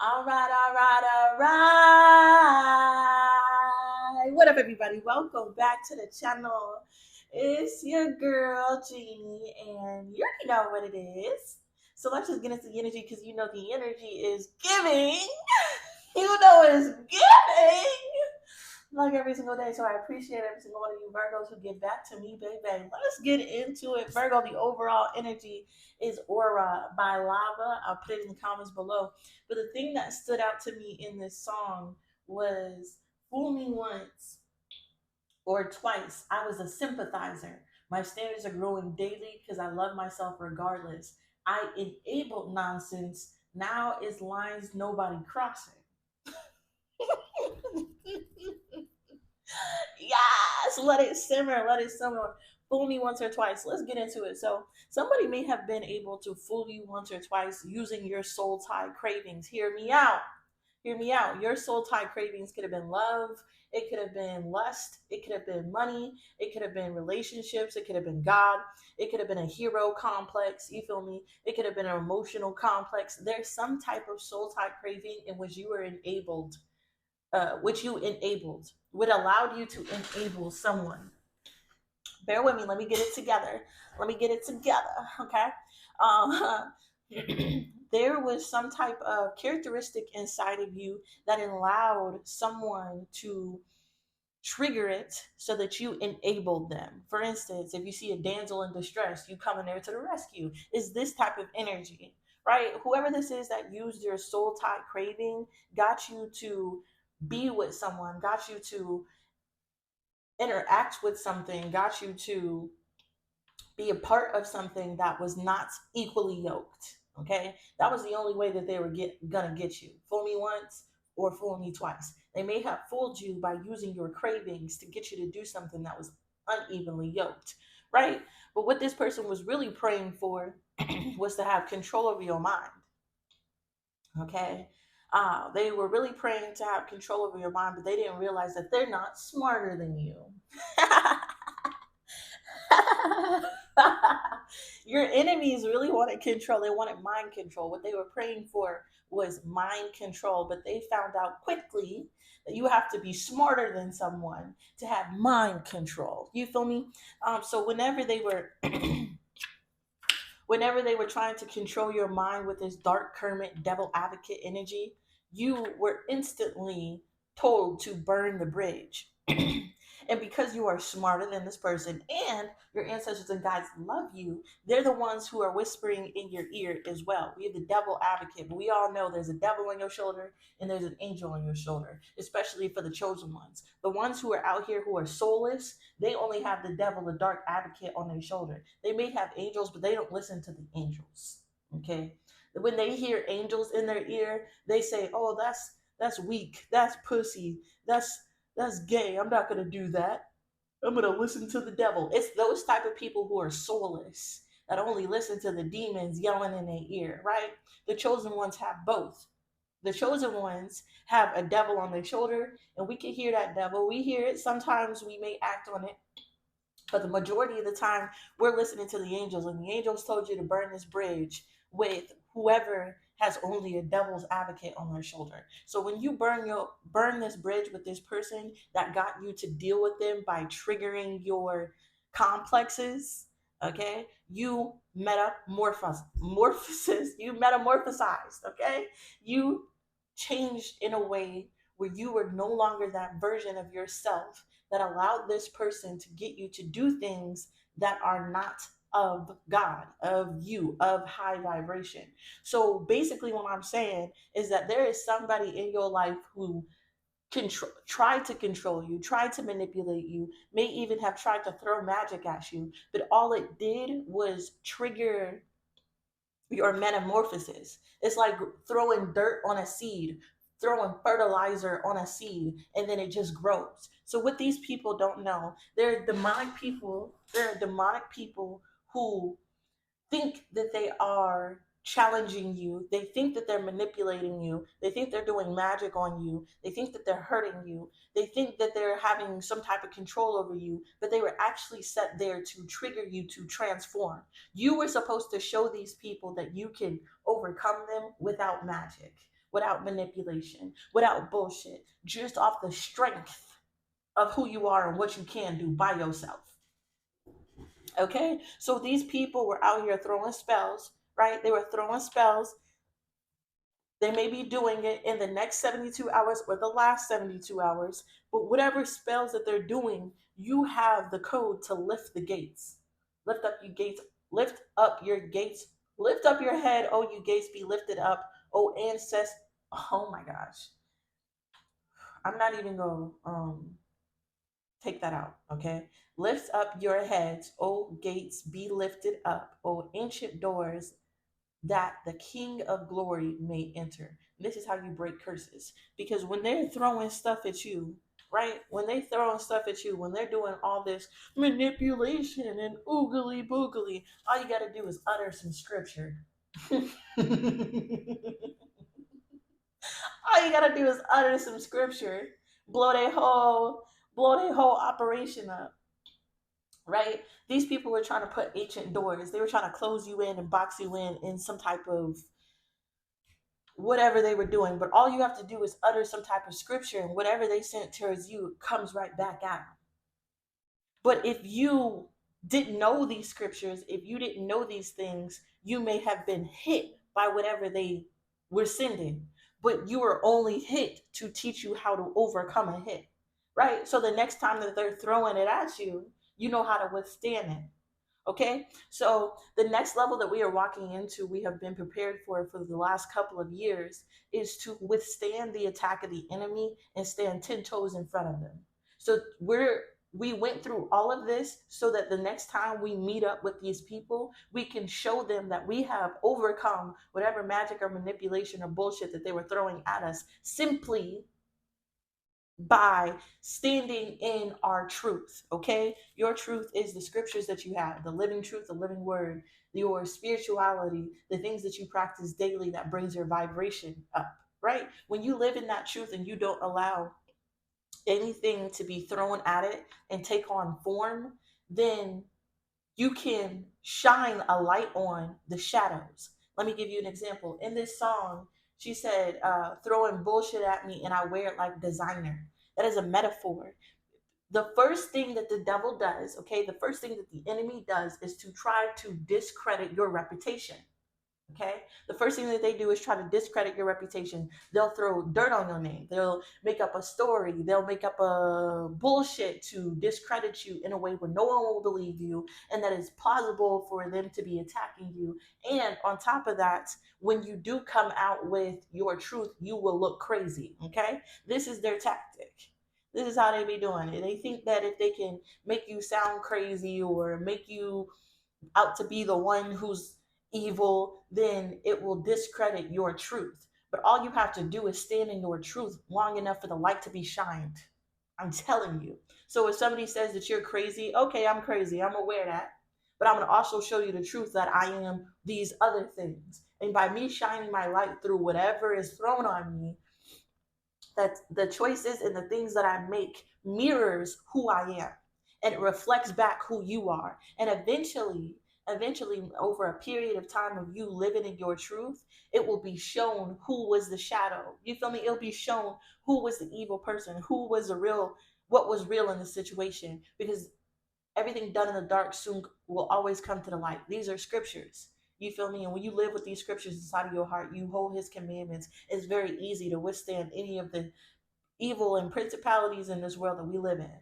All right, all right, all right. What up, everybody? Welcome back to the channel. It's your girl, Jeannie, and you already know what it is. So let's just get into the energy because you know the energy is giving. You know it's giving like every single day. So I appreciate every single one of you Virgos who get back to me, baby. Let's get into it. Virgo, the overall energy is Aura by Lava. I'll put it in the comments below. But the thing that stood out to me in this song was fool me once or twice. I was a sympathizer. My standards are growing daily because I love myself regardless. I enabled nonsense. Now is lines nobody crossing. Yes, let it simmer, let it simmer. Fool me once or twice. Let's get into it. So, somebody may have been able to fool you once or twice using your soul tie cravings. Hear me out. Hear me out. Your soul tie cravings could have been love, it could have been lust, it could have been money, it could have been relationships, it could have been God, it could have been a hero complex. You feel me? It could have been an emotional complex. There's some type of soul tie craving in which you were enabled which you enabled, would allowed you to enable someone. Bear with me. Let me get it together. Let me get it together. Okay. Um, there was some type of characteristic inside of you that allowed someone to trigger it so that you enabled them. For instance, if you see a damsel in distress, you come in there to the rescue. Is this type of energy, right? Whoever this is that used your soul tie craving got you to be with someone, got you to interact with something, got you to be a part of something that was not equally yoked. Okay, that was the only way that they were gonna get you. Fool me once or fool me twice. They may have fooled you by using your cravings to get you to do something that was unevenly yoked, right? But what this person was really praying for was to have control over your mind. Okay, they were really praying to have control over your mind, but they didn't realize that they're not smarter than you. Your enemies really wanted control. They wanted mind control. What they were praying for was mind control, but they found out quickly that you have to be smarter than someone to have mind control. You feel me? So whenever they were trying to control your mind with this dark hermit devil advocate energy, you were instantly told to burn the bridge. And because you are smarter than this person and your ancestors and guides love you, they're the ones who are whispering in your ear as well. We have the devil advocate, but we all know there's a devil on your shoulder and there's an angel on your shoulder, especially for the chosen ones. The ones who are out here who are soulless, they only have the devil, the dark advocate on their shoulder. They may have angels, but they don't listen to the angels. Okay? When they hear angels in their ear, they say, "Oh, that's weak. That's pussy. That's gay. I'm not gonna do that. I'm gonna listen to the devil." It's those type of people who are soulless that only listen to the demons yelling in their ear, right? The chosen ones have both. The chosen ones have a devil on their shoulder, and we can hear that devil. We hear it. Sometimes we may act on it, but the majority of the time, we're listening to the angels, and the angels told you to burn this bridge with whoever has only a devil's advocate on their shoulder. So when you burn this bridge with this person that got you to deal with them by triggering your complexes, okay, you you metamorphosized, okay, you changed in a way where you were no longer that version of yourself that allowed this person to get you to do things that are not of God, of you, of high vibration. So basically, what I'm saying is that there is somebody in your life who tried to control you, tried to manipulate you, may even have tried to throw magic at you, but all it did was trigger your metamorphosis. It's like throwing dirt on a seed, throwing fertilizer on a seed, and then it just grows. So what these people don't know, they're demonic people. They're demonic people who think that they are challenging you. They think that they're manipulating you. They think they're doing magic on you. They think that they're hurting you. They think that they're having some type of control over you, but they were actually set there to trigger you to transform. You were supposed to show these people that you can overcome them without magic, without manipulation, without bullshit, just off the strength of who you are and what you can do by yourself. Okay? So these people were out here throwing spells, right? They were throwing spells. They may be doing it in the next 72 hours or the last 72 hours, but whatever spells that they're doing, you have the code to lift the gates. Lift up your gates, lift up your gates, lift up your head, oh, you gates, be lifted up, oh, ancestors. Oh my gosh. I'm not even going to take that out, okay? Lift up your heads, O gates, be lifted up, O ancient doors, that the King of glory may enter. This is how you break curses. Because when they're throwing stuff at you, right? When they throwing stuff at you, when they're doing all this manipulation and oogly boogly, all you got to do is utter some scripture. All you got to do is utter some scripture. Blow their whole operation up, right? These people were trying to put ancient doors. They were trying to close you in and box you in some type of whatever they were doing. But all you have to do is utter some type of scripture, and whatever they sent towards you comes right back out. But if you didn't know these scriptures, if you didn't know these things, you may have been hit by whatever they were sending. But you were only hit to teach you how to overcome a hit, right? So the next time that they're throwing it at you, you know how to withstand it. Okay, so the next level that we are walking into, we have been prepared for the last couple of years, is to withstand the attack of the enemy and stand 10 toes in front of them. So we went through all of this so that the next time we meet up with these people, we can show them that we have overcome whatever magic or manipulation or bullshit that they were throwing at us simply by standing in our truth. Okay, your truth is the scriptures that you have, the living truth, the living word, your spirituality, the things that you practice daily that brings your vibration up, right? When you live in that truth and you don't allow anything to be thrown at it and take on form, then you can shine a light on the shadows. Let me give you an example. In this song, she said, throwing bullshit at me and I wear it like designer. That is a metaphor. The first thing that the devil does, okay, the first thing that the enemy does is to try to discredit your reputation. Okay. The first thing that they do is try to discredit your reputation. They'll throw dirt on your name. They'll make up a story. They'll make up a bullshit to discredit you in a way where no one will believe you and that it's plausible for them to be attacking you. And on top of that, when you do come out with your truth, you will look crazy. Okay. This is their tactic. This is how they be doing it. They think that if they can make you sound crazy or make you out to be the one who's evil, then it will discredit your truth. But all you have to do is stand in your truth long enough for the light to be shined. I'm telling you. So if somebody says that you're crazy, okay, I'm crazy. I'm aware of that. But I'm going to also show you the truth that I am these other things. And by me shining my light through whatever is thrown on me, that the choices and the things that I make mirrors who I am, and it reflects back who you are. And eventually over a period of time of you living in your truth, it will be shown who was the shadow. You feel me? It'll be shown who was the evil person, who was the real, what was real in the situation, because everything done in the dark soon will always come to the light. These are scriptures. You feel me? And when you live with these scriptures inside of your heart, you hold his commandments. It's very easy to withstand any of the evil and principalities in this world that we live in.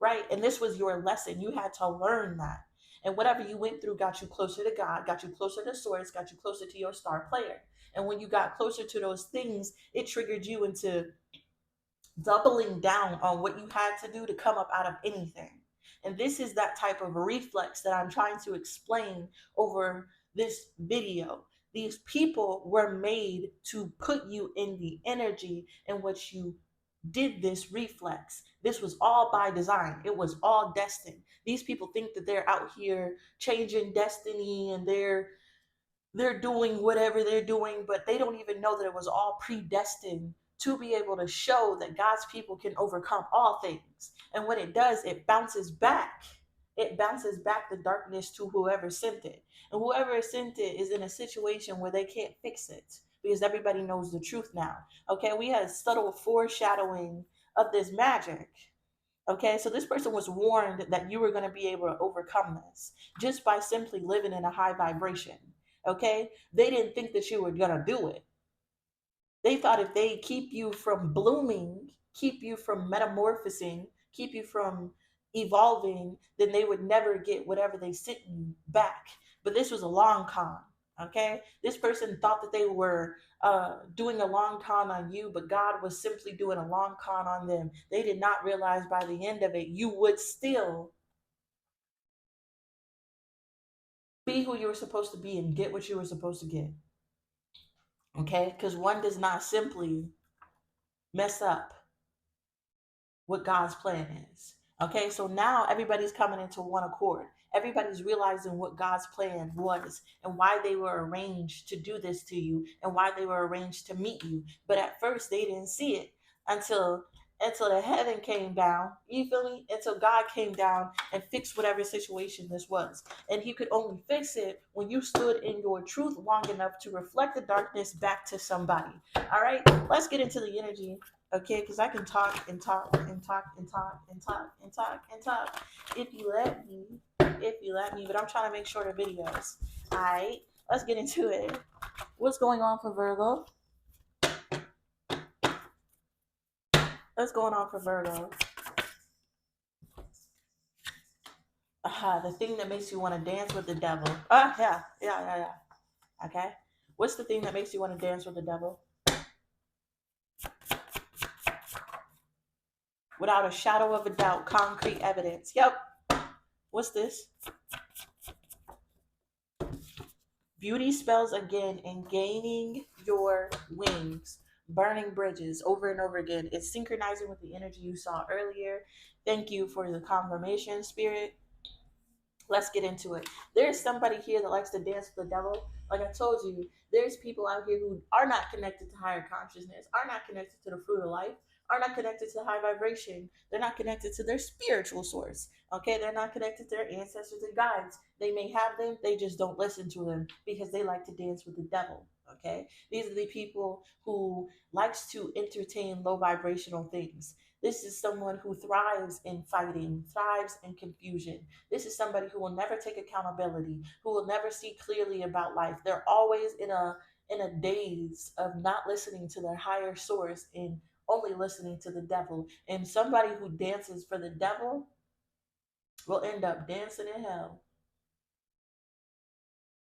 Right? And this was your lesson. You had to learn that. And whatever you went through got you closer to God, got you closer to source, got you closer to your star player. And when you got closer to those things, it triggered you into doubling down on what you had to do to come up out of anything. And this is that type of reflex that I'm trying to explain over this video. These people were made to put you in the energy in which you did this reflex. This was all by design. It was all destined. These people think that they're out here changing destiny and they're doing whatever they're doing, but they don't even know that it was all predestined to be able to show that God's people can overcome all things. And when it does, it bounces back. It bounces back the darkness to whoever sent it. And whoever sent it is in a situation where they can't fix it. because everybody knows the truth now. Okay, we had subtle foreshadowing of this magic. Okay, so this person was warned that you were going to be able to overcome this just by simply living in a high vibration. Okay, they didn't think that you were going to do it. They thought if they keep you from blooming, keep you from metamorphosing, keep you from evolving, then they would never get whatever they sent you back. But this was a long con. Okay, this person thought that they were doing a long con on you, but God was simply doing a long con on them. They did not realize by the end of it, you would still be who you were supposed to be and get what you were supposed to get. Okay, because one does not simply mess up what God's plan is. Okay, so now everybody's coming into one accord. Everybody's realizing what God's plan was and why they were arranged to do this to you and why they were arranged to meet you. But at first they didn't see it until the heaven came down. You feel me? Until God came down and fixed whatever situation this was. And he could only fix it when you stood in your truth long enough to reflect the darkness back to somebody. All right, let's get into the energy. Okay, because I can talk and talk and talk and talk and talk and talk and talk if you let me. If you let me, but I'm trying to make shorter videos. Alright, let's get into it. What's going on for Virgo? What's going on for Virgo? The thing that makes you want to dance with the devil. Yeah. Okay. What's the thing that makes you want to dance with the devil? Without a shadow of a doubt, concrete evidence. Yep. What's this? Beauty spells again and gaining your wings. Burning bridges over and over again. It's synchronizing with the energy you saw earlier. Thank you for the confirmation, Spirit. Let's get into it. There's somebody here that likes to dance with the devil. Like I told you, there's people out here who are not connected to higher consciousness, are not connected to the fruit of life, are not connected to high vibration. They're not connected to their spiritual source. Okay, they're not connected to their ancestors and guides. They may have them, they just don't listen to them because they like to dance with the devil. Okay, these are the people who likes to entertain low vibrational things. This is someone who thrives in fighting, thrives in confusion. This is somebody who will never take accountability, who will never see clearly about life. They're always in a daze of not listening to their higher source and only listening to the devil. And somebody who dances for the devil will end up dancing in hell.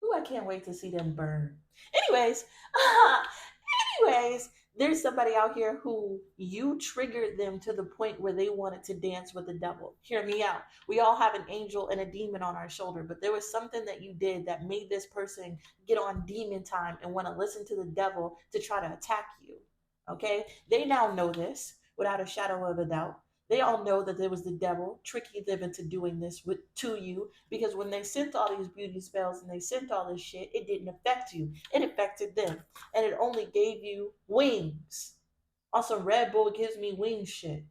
Ooh, I can't wait to see them burn. Anyways, anyways, there's somebody out here who you triggered them to the point where they wanted to dance with the devil. Hear me out. We all have an angel and a demon on our shoulder, but there was something that you did that made this person get on demon time and want to listen to the devil to try to attack you. Okay? They now know this without a shadow of a doubt. They all know that there was the devil tricking them into doing this to you because when they sent all these beauty spells and they sent all this shit, it didn't affect you. It affected them. And it only gave you wings. Also, Red Bull gives me wings shit.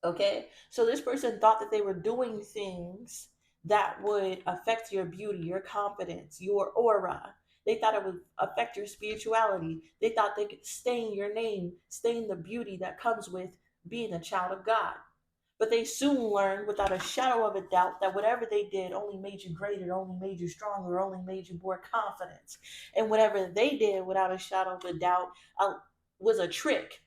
Okay? So this person thought that they were doing things that would affect your beauty, your confidence, your aura. They thought it would affect your spirituality. They thought they could stain your name, stain the beauty that comes with being a child of God. But they soon learned without a shadow of a doubt that whatever they did only made you greater, only made you stronger, only made you more confident. And whatever they did without a shadow of a doubt was a trick.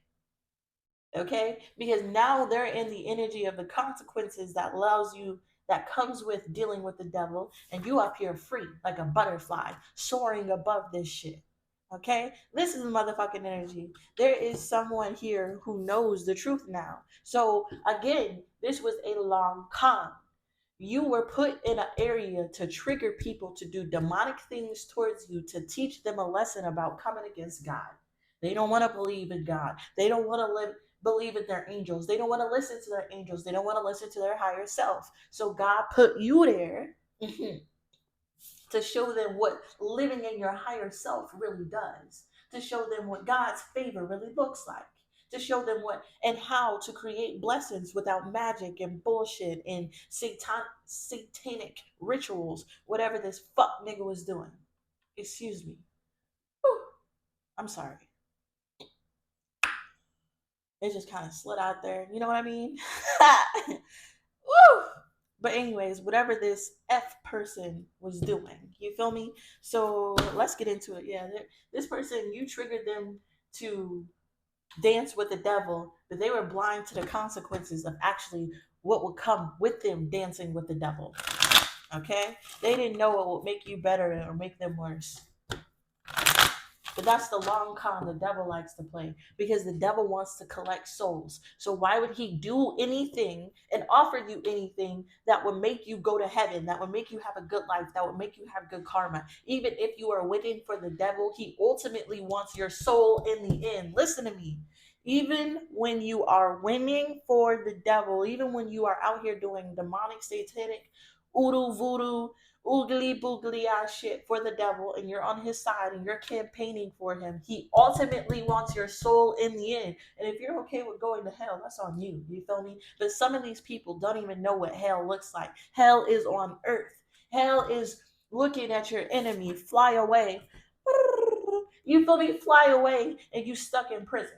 Okay? Because now they're in the energy of the consequences that allows you, that comes with dealing with the devil, and you up here free like a butterfly soaring above this shit. Okay, this is motherfucking energy. There is someone here who knows the truth now. So again, this was a long con. You were put in an area to trigger people to do demonic things towards you to teach them a lesson about coming against God. They don't want to believe in God. They don't want to believe in their angels. They don't want to listen to their angels. They don't want to listen to their higher self. So God put you there to show them what living in your higher self really does, to show them what God's favor really looks like, to show them what and how to create blessings without magic and bullshit and satanic rituals, whatever this fuck nigga was doing. Excuse me. Whew. I'm sorry. It just kind of slid out there. You know what I mean? Woo! But anyways, whatever this F person was doing, you feel me? So let's get into it. Yeah, this person, you triggered them to dance with the devil, but they were blind to the consequences of actually what would come with them dancing with the devil. Okay? They didn't know what would make you better or make them worse. But that's the long con the devil likes to play, because the devil wants to collect souls. So why would he do anything and offer you anything that would make you go to heaven, that would make you have a good life, that would make you have good karma? Even if you are waiting for the devil, he ultimately wants your soul in the end. Listen to me. Even when you are winning for the devil, even when you are out here doing demonic, satanic, voodoo, voodoo, oogly boogly ass shit for the devil, and you're on his side and you're campaigning for him, he ultimately wants your soul in the end. And if you're okay with going to hell, that's on you. You feel me? But some of these people don't even know what hell looks like. Hell is on earth. Hell is looking at your enemy fly away. You feel me? Fly away and you stuck in prison.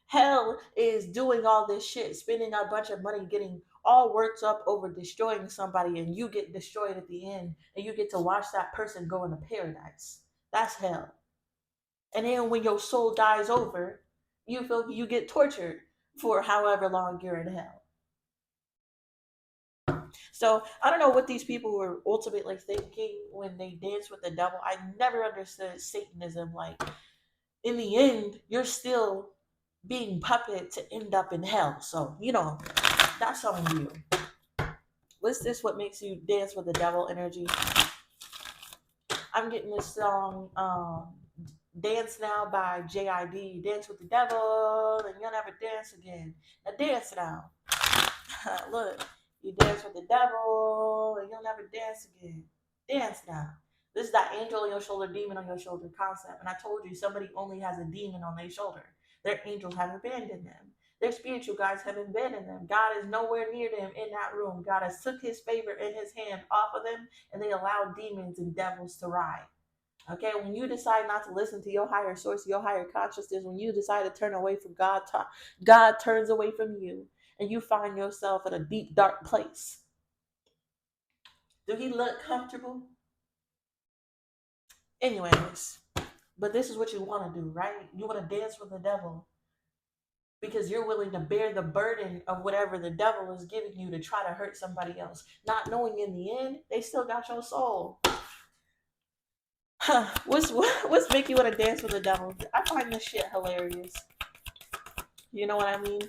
Hell is doing all this shit, spending a bunch of money, getting all worked up over destroying somebody, and you get destroyed at the end, and you get to watch that person go into paradise. That's hell. And then when your soul dies over, you feel you get tortured for however long you're in hell. So I don't know what these people were ultimately thinking when they dance with the devil. I never understood Satanism. Like, in the end, you're still being puppet to end up in hell. So, that's on you. What's this? What makes you dance with the devil energy? I'm getting this song, Dance Now by JID. Dance with the devil and you'll never dance again. Now dance now. Look, you dance with the devil and you'll never dance again. Dance now. This is that angel on your shoulder, demon on your shoulder concept. And I told you, somebody only has a demon on their shoulder. Their angels have abandoned them. Their spiritual guides have abandoned them. God is nowhere near them in that room. God has took his favor in his hand off of them, and they allow demons and devils to ride. Okay, when you decide not to listen to your higher source, your higher consciousness, when you decide to turn away from God, God turns away from you, and you find yourself in a deep, dark place. Do he look comfortable? Anyways, but this is what you want to do, right? You want to dance with the devil because you're willing to bear the burden of whatever the devil is giving you to try to hurt somebody else, not knowing in the end they still got your soul. What's make you want to dance with the devil? I find this shit hilarious. You know what I mean?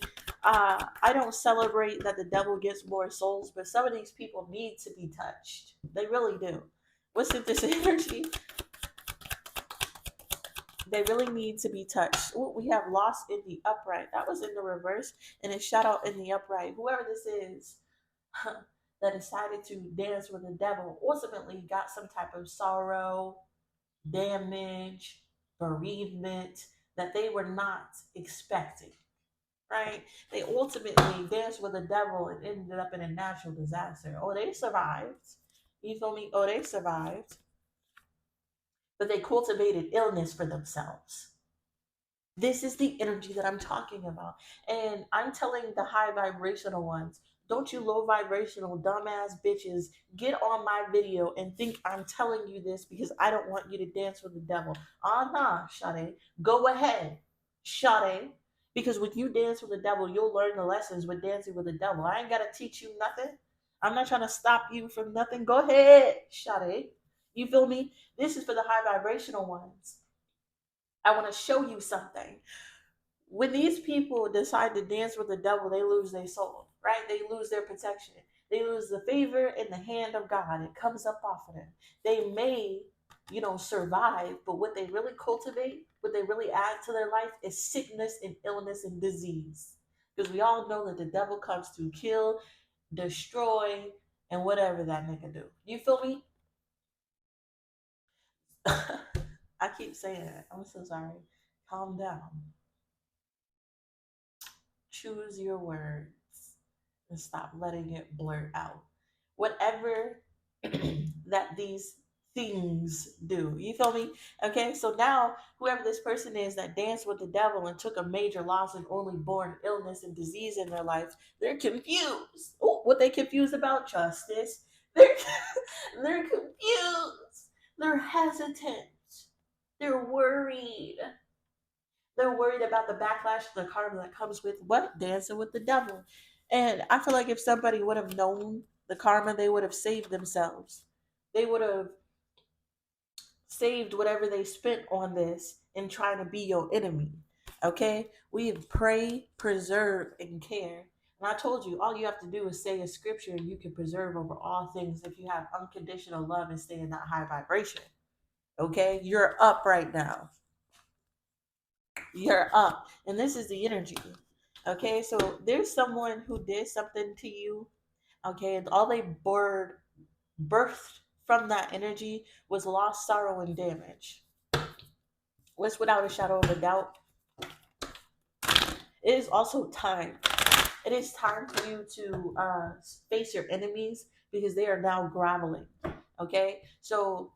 I don't celebrate that the devil gets more souls, but some of these people need to be touched. They really do. What's with this energy? They really need to be touched. Ooh, we have lost in the upright. That was in the reverse, and it's shout out in the upright. Whoever this is that decided to dance with the devil ultimately got some type of sorrow, damage, bereavement that they were not expecting. Right? They ultimately danced with the devil and ended up in a natural disaster. Oh, they survived. You feel me? Oh, they survived. But they cultivated illness for themselves. This is the energy that I'm talking about. And I'm telling the high vibrational ones, don't you low vibrational dumbass bitches get on my video and think I'm telling you this because I don't want you to dance with the devil. Ah, nah, Sade. Go ahead, Sade. Because when you dance with the devil, you'll learn the lessons with dancing with the devil. I ain't got to teach you nothing. I'm not trying to stop you from nothing. Go ahead, Sade. You feel me? This is for the high vibrational ones. I want to show you something. When these people decide to dance with the devil, they lose their soul, right? They lose their protection. They lose the favor in the hand of God. It comes up off of them. They may, survive, but what they really cultivate, what they really add to their life is sickness and illness and disease. Because we all know that the devil comes to kill, destroy, and whatever that nigga do. You feel me? I keep saying it. I'm so sorry. Calm down. Choose your words and stop letting it blurt out. Whatever that these things do. You feel me? Okay, so now whoever this person is that danced with the devil and took a major loss and only born illness and disease in their life, they're confused. Oh, what they confused about? Justice. They're they're confused. They're hesitant. They're worried. They're worried about the backlash, the karma that comes with what? Dancing with the devil. And I feel like if somebody would have known the karma, they would have saved themselves. They would have saved whatever they spent on this in trying to be your enemy. Okay? We pray, preserve, and care. And I told you, all you have to do is say a scripture and you can preserve over all things if you have unconditional love and stay in that high vibration. Okay? You're up right now. You're up. And this is the energy. Okay? So there's someone who did something to you. Okay? And all they birthed from that energy was loss, sorrow, and damage. What's without a shadow of a doubt? It is also time. It is time for you to face your enemies because they are now groveling. Okay? So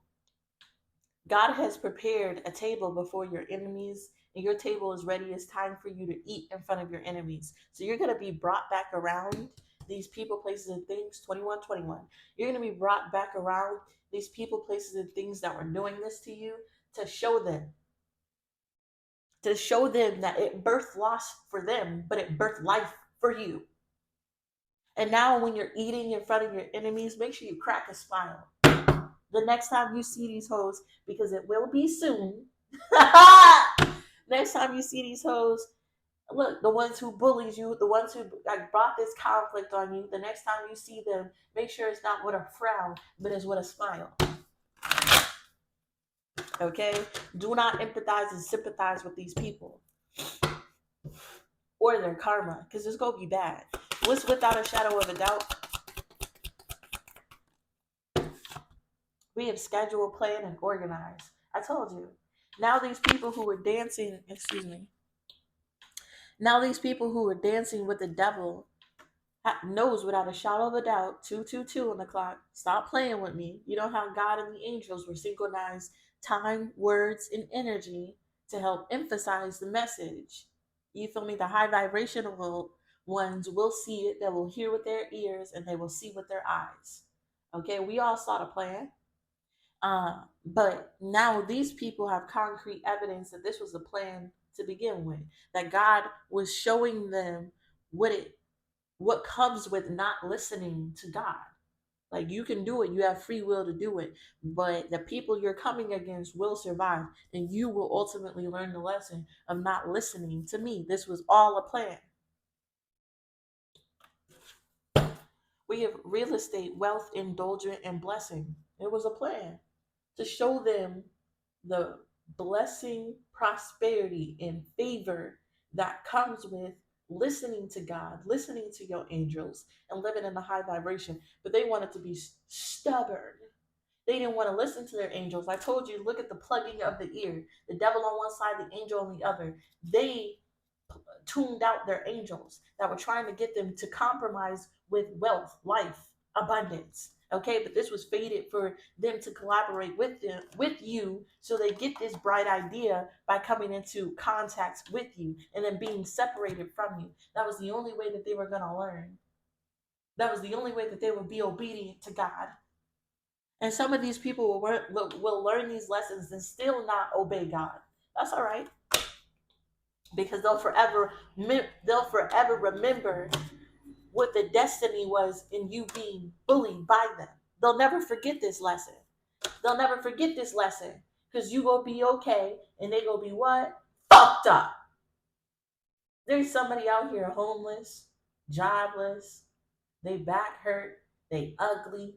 God has prepared a table before your enemies, and your table is ready. It's time for you to eat in front of your enemies. So you're going to be brought back around these people, places, and things. 2121. You're going to be brought back around these people, places, and things that were doing this to you to show them. To show them that it birthed loss for them, but it birthed life for you. And now when you're eating in front of your enemies, make sure you crack a smile. The next time you see these hoes, because it will be soon. Next time you see these hoes, look, the ones who bullies you, the ones who like brought this conflict on you, the next time you see them, make sure it's not with a frown, but it's with a smile. Okay? Do not empathize and sympathize with these people or their karma, because it's going to be bad. What's without a shadow of a doubt? We have scheduled, planned, and organized. I told you. Now these people who were dancing, now these people who were dancing with the devil knows without a shadow of a doubt, 222 on the clock, stop playing with me. You know how God and the angels were synchronized time, words, and energy to help emphasize the message. You feel me? The high vibrational ones will see it, they will hear with their ears, and they will see with their eyes. Okay, we all saw the plan. But now these people have concrete evidence that this was a plan to begin with. That God was showing them what comes with not listening to God. Like, you can do it, you have free will to do it, but the people you're coming against will survive, and you will ultimately learn the lesson of not listening to me. This was all a plan. We have real estate, wealth, indulgent, and blessing. It was a plan to show them the blessing, prosperity, and favor that comes with listening to God, listening to your angels, and living in a high vibration. But they wanted to be stubborn. They didn't want to listen to their angels. I told you, look at the plugging of the ear. The devil on one side, the angel on the other. They tuned out their angels that were trying to get them to compromise with wealth, life, abundance. Okay, but this was fated for them to collaborate with you, so they get this bright idea by coming into contact with you and then being separated from you. That was the only way that they were going to learn. That was the only way that they would be obedient to God. And some of these people will learn these lessons and still not obey God. That's all right, because they'll forever remember what the destiny was in you being bullied by them. They'll never forget this lesson. They'll never forget this lesson, because you gonna be okay and they gonna be what? Fucked up. There's somebody out here homeless, jobless, they back hurt, they ugly,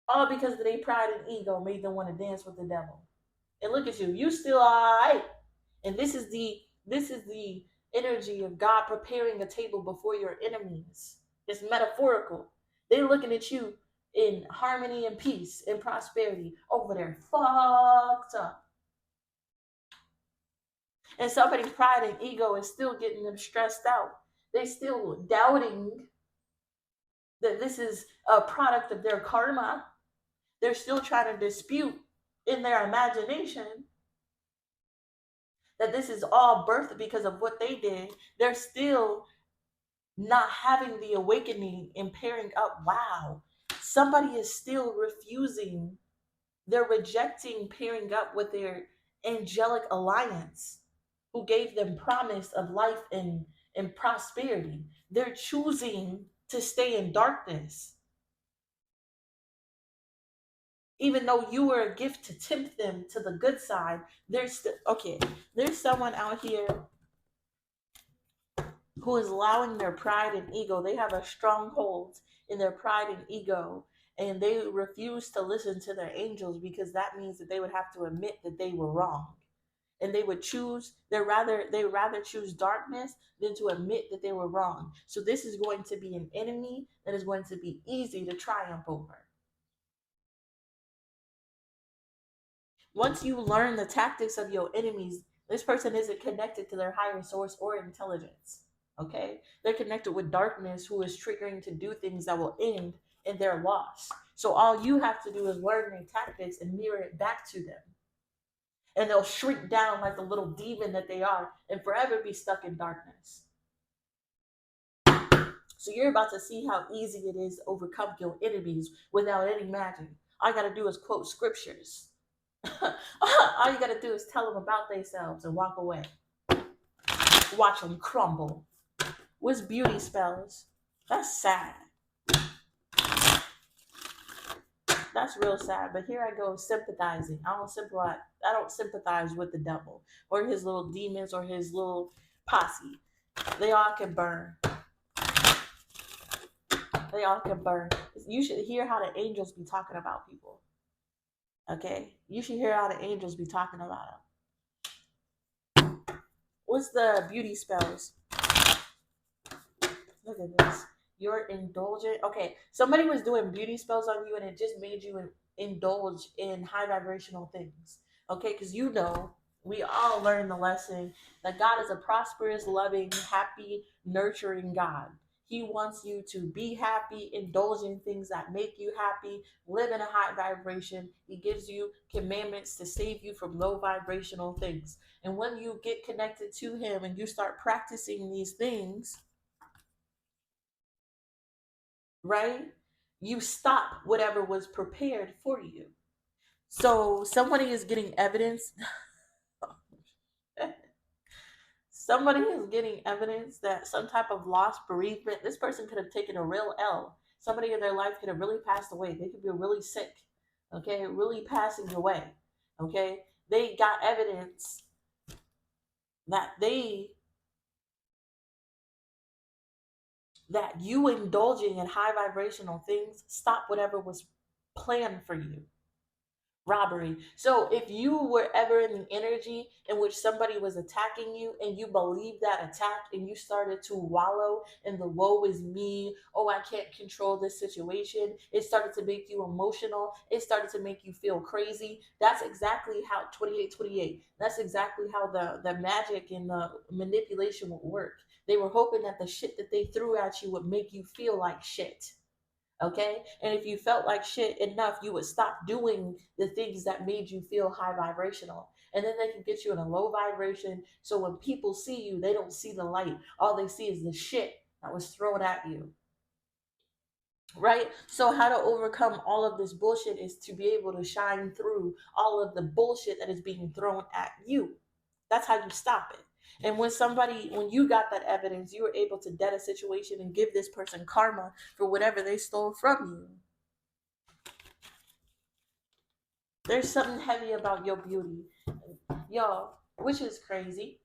all because of their pride and ego made them want to dance with the devil. And look at you, you still alright. And this is the energy of God preparing a table before your enemies. It's metaphorical. They're looking at you in harmony and peace and prosperity over there fucked up. And somebody's pride and ego is still getting them stressed out. They still doubting that this is a product of their karma. they're still trying to dispute in their imagination that this is all birthed because of what they did. They're still not having the awakening and pairing up. Wow, somebody is still refusing. They're rejecting pairing up with their angelic alliance who gave them promise of life and prosperity. They're choosing to stay in darkness even though you were a gift to tempt them to the good side. Okay, there's someone out here who is allowing their pride and ego. They have a stronghold in their pride and ego, and they refuse to listen to their angels because that means that they would have to admit that they were wrong. And they would rather choose darkness than to admit that they were wrong. So this is going to be an enemy that is going to be easy to triumph over. Once you learn the tactics of your enemies, this person isn't connected to their higher source or intelligence. Okay? They're connected with darkness who is triggering to do things that will end in their loss. So all you have to do is learn their tactics and mirror it back to them. And they'll shrink down like the little demon that they are and forever be stuck in darkness. So you're about to see how easy it is to overcome your enemies without any magic. All you got to do is quote scriptures. All you gotta do is tell them about themselves and walk away. Watch them crumble. What's beauty spells? That's sad. That's real sad. But here I go sympathizing. I don't sympathize with the devil or his little demons or his little posse. They all can burn. They all can burn. You should hear how the angels be talking about people. Okay? You should hear how the angels be talking about them. What's the beauty spells? Look at this. You're indulgent. Okay, somebody was doing beauty spells on you and it just made you indulge in high vibrational things. Okay, because we all learned the lesson that God is a prosperous, loving, happy, nurturing God. He wants you to be happy, indulge in things that make you happy, live in a high vibration. He gives you commandments to save you from low vibrational things. And when you get connected to Him and you start practicing these things, right? You stop whatever was prepared for you. So somebody is getting evidence. Somebody is getting evidence that some type of loss, bereavement, this person could have taken a real L. Somebody in their life could have really passed away. They could be really sick, okay? Really passing away, okay? They got evidence that that you indulging in high vibrational things stop whatever was planned for you. Robbery. So if you were ever in the energy in which somebody was attacking you and you believed that attack and you started to wallow in the woe is me, oh, I can't control this situation, it started to make you emotional, it started to make you feel crazy. That's exactly how 2828, that's exactly how the magic and the manipulation would work. They were hoping that the shit that they threw at you would make you feel like shit. Okay, and if you felt like shit enough, you would stop doing the things that made you feel high vibrational, and then they can get you in a low vibration, so when people see you, they don't see the light. All they see is the shit that was thrown at you. Right? So how to overcome all of this bullshit is to be able to shine through all of the bullshit that is being thrown at you. That's how you stop it. And when you got that evidence, you were able to dead a situation and give this person karma for whatever they stole from you. There's something heavy about your beauty, y'all, which is crazy.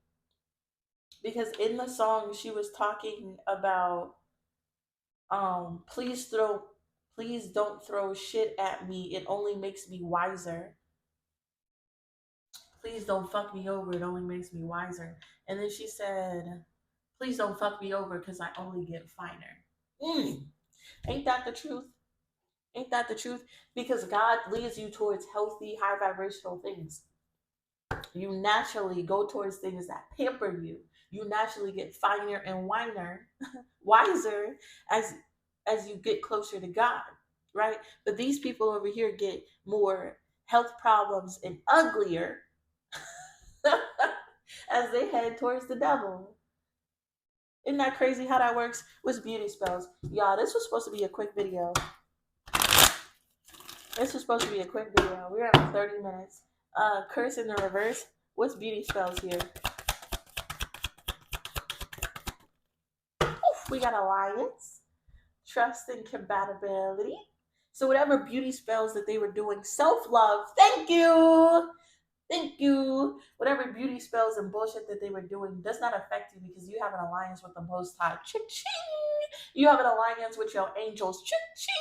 Because in the song, she was talking about, please don't throw shit at me. It only makes me wiser. Please don't fuck me over. It only makes me wiser. And then she said, please don't fuck me over because I only get finer. Ain't that the truth? Ain't that the truth? Because God leads you towards healthy, high vibrational things. You naturally go towards things that pamper you. You naturally get finer and wiser as you get closer to God. right? But these people over here get more health problems and uglier as they head towards the devil. Isn't that crazy how that works? With beauty spells. Y'all, this was supposed to be a quick video. This was supposed to be a quick video. We're at 30 minutes. Curse in the reverse. What's beauty spells here? Oof, we got alliance, trust and compatibility. So whatever beauty spells that they were doing, self-love, thank you. Thank you. Whatever beauty spells and bullshit that they were doing does not affect you because you have an alliance with the Most High. Ching-ching. You have an alliance with your angels. Ching-ching.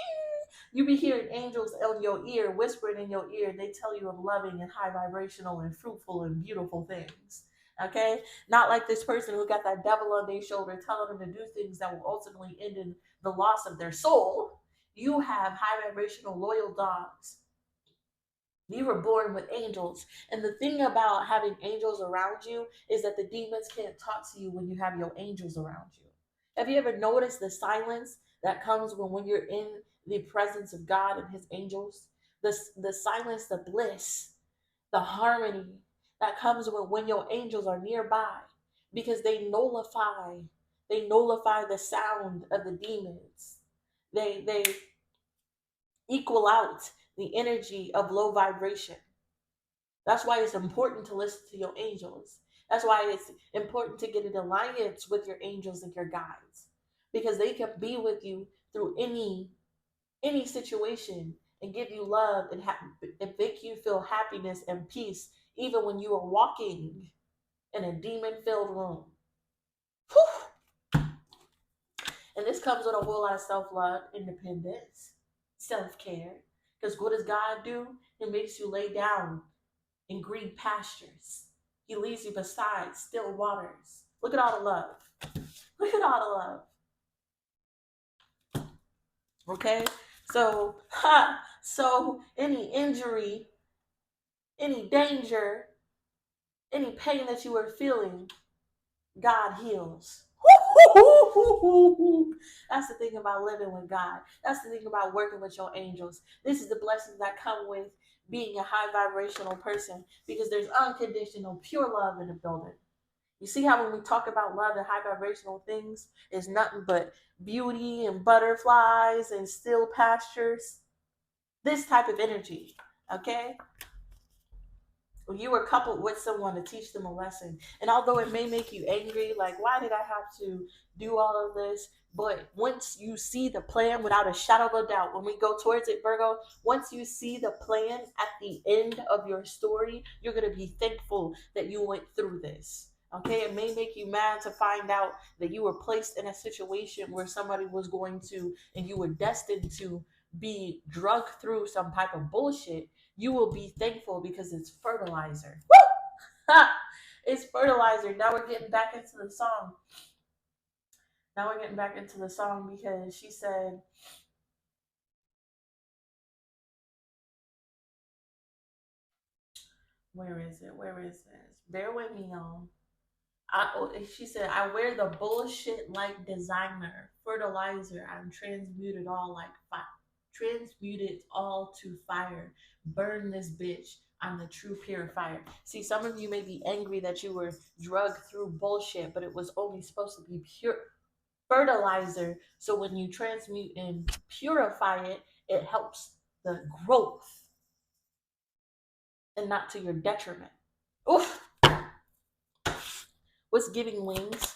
You be hearing angels on your ear, whispering in your ear. They tell you of loving and high vibrational and fruitful and beautiful things. Okay? Not like this person who got that devil on their shoulder telling them to do things that will ultimately end in the loss of their soul. You have high vibrational loyal dogs. You were born with angels. And the thing about having angels around you is that the demons can't talk to you when you have your angels around you. Have you ever noticed the silence that comes when you're in the presence of God and his angels? The silence, the bliss, the harmony that comes when your angels are nearby because they nullify the sound of the demons. They equal out the energy of low vibration. That's why it's important to listen to your angels. That's why it's important to get an alliance with your angels and your guides, because they can be with you through any situation and give you love and make you feel happiness and peace even when you are walking in a demon-filled room. Whew. And this comes with a whole lot of self-love, independence, self-care. Because what does God do? He makes you lay down in green pastures. He leads you beside still waters. Look at all the love. Look at all the love. Okay? So any injury, any danger, any pain that you are feeling, God heals. That's the thing about living with God. That's the thing about working with your angels. This is the blessings that come with being a high vibrational person because there's unconditional, pure love in the building. You see how when we talk about love and high vibrational things, it's nothing but beauty and butterflies and still pastures. This type of energy, okay? When you were coupled with someone to teach them a lesson. And although it may make you angry, like, why did I have to do all of this? But once you see the plan without a shadow of a doubt, when we go towards it, Virgo, once you see the plan at the end of your story, you're going to be thankful that you went through this. Okay, it may make you mad to find out that you were placed in a situation where somebody was going to, and you were destined to be drugged through some type of bullshit. You will be thankful because it's fertilizer. Woo! It's fertilizer. Now we're getting back into the song. Because she said, where is it? Where is this? Bear with me, y'all. She said, I wear the bullshit like designer. Fertilizer. I'm transmuted all like fire. Transmuted all to fire. Burn this bitch. I'm the true purifier. See, some of you may be angry that you were drugged through bullshit, but it was only supposed to be pure fertilizer. So when you transmute and purify it, it helps the growth and not to your detriment. Oof. What's giving wings?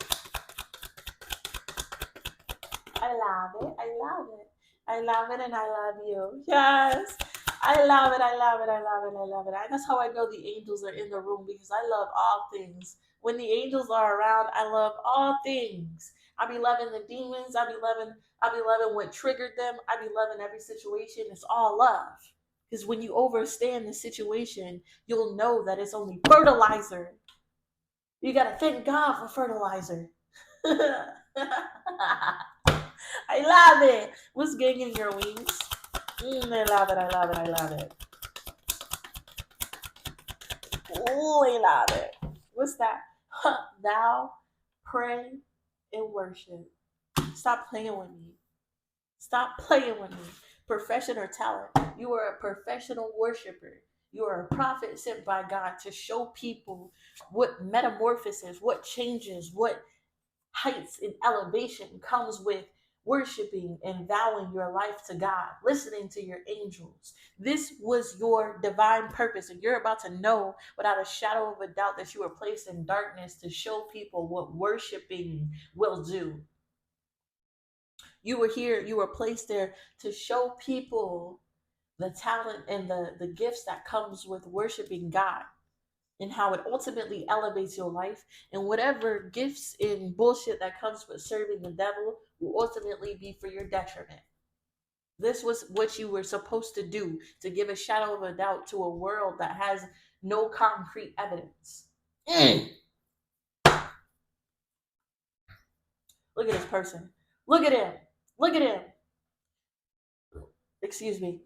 I love it. I love it. I love it and I love you. Yes. I love it. I love it. I love it. I love it. That's how I know the angels are in the room because I love all things. When the angels are around, I love all things. I be loving the demons. I be loving what triggered them. I be loving every situation. It's all love. Because when you overstand the situation, you'll know that it's only fertilizer. You gotta thank God for fertilizer. I love it. What's getting in your wings? I love it. I love it. I love it. Oh, I love it. What's that? Thou pray and worship. Stop playing with me. Stop playing with me. profession or talent. You are a professional worshiper. You are a prophet sent by God to show people what metamorphosis, what changes, what heights and elevation comes with worshiping and vowing your life to God, listening to your angels. This was your divine purpose, and you're about to know without a shadow of a doubt that you were placed in darkness to show people what worshiping will do. You were here, you were placed there to show people the talent and the gifts that comes with worshiping God, and how it ultimately elevates your life. And whatever gifts and bullshit that comes with serving the devil will ultimately be for your detriment. This was what you were supposed to do, to give a shadow of a doubt to a world that has no concrete evidence. Look at this person. Look at him. Look at him. Excuse me.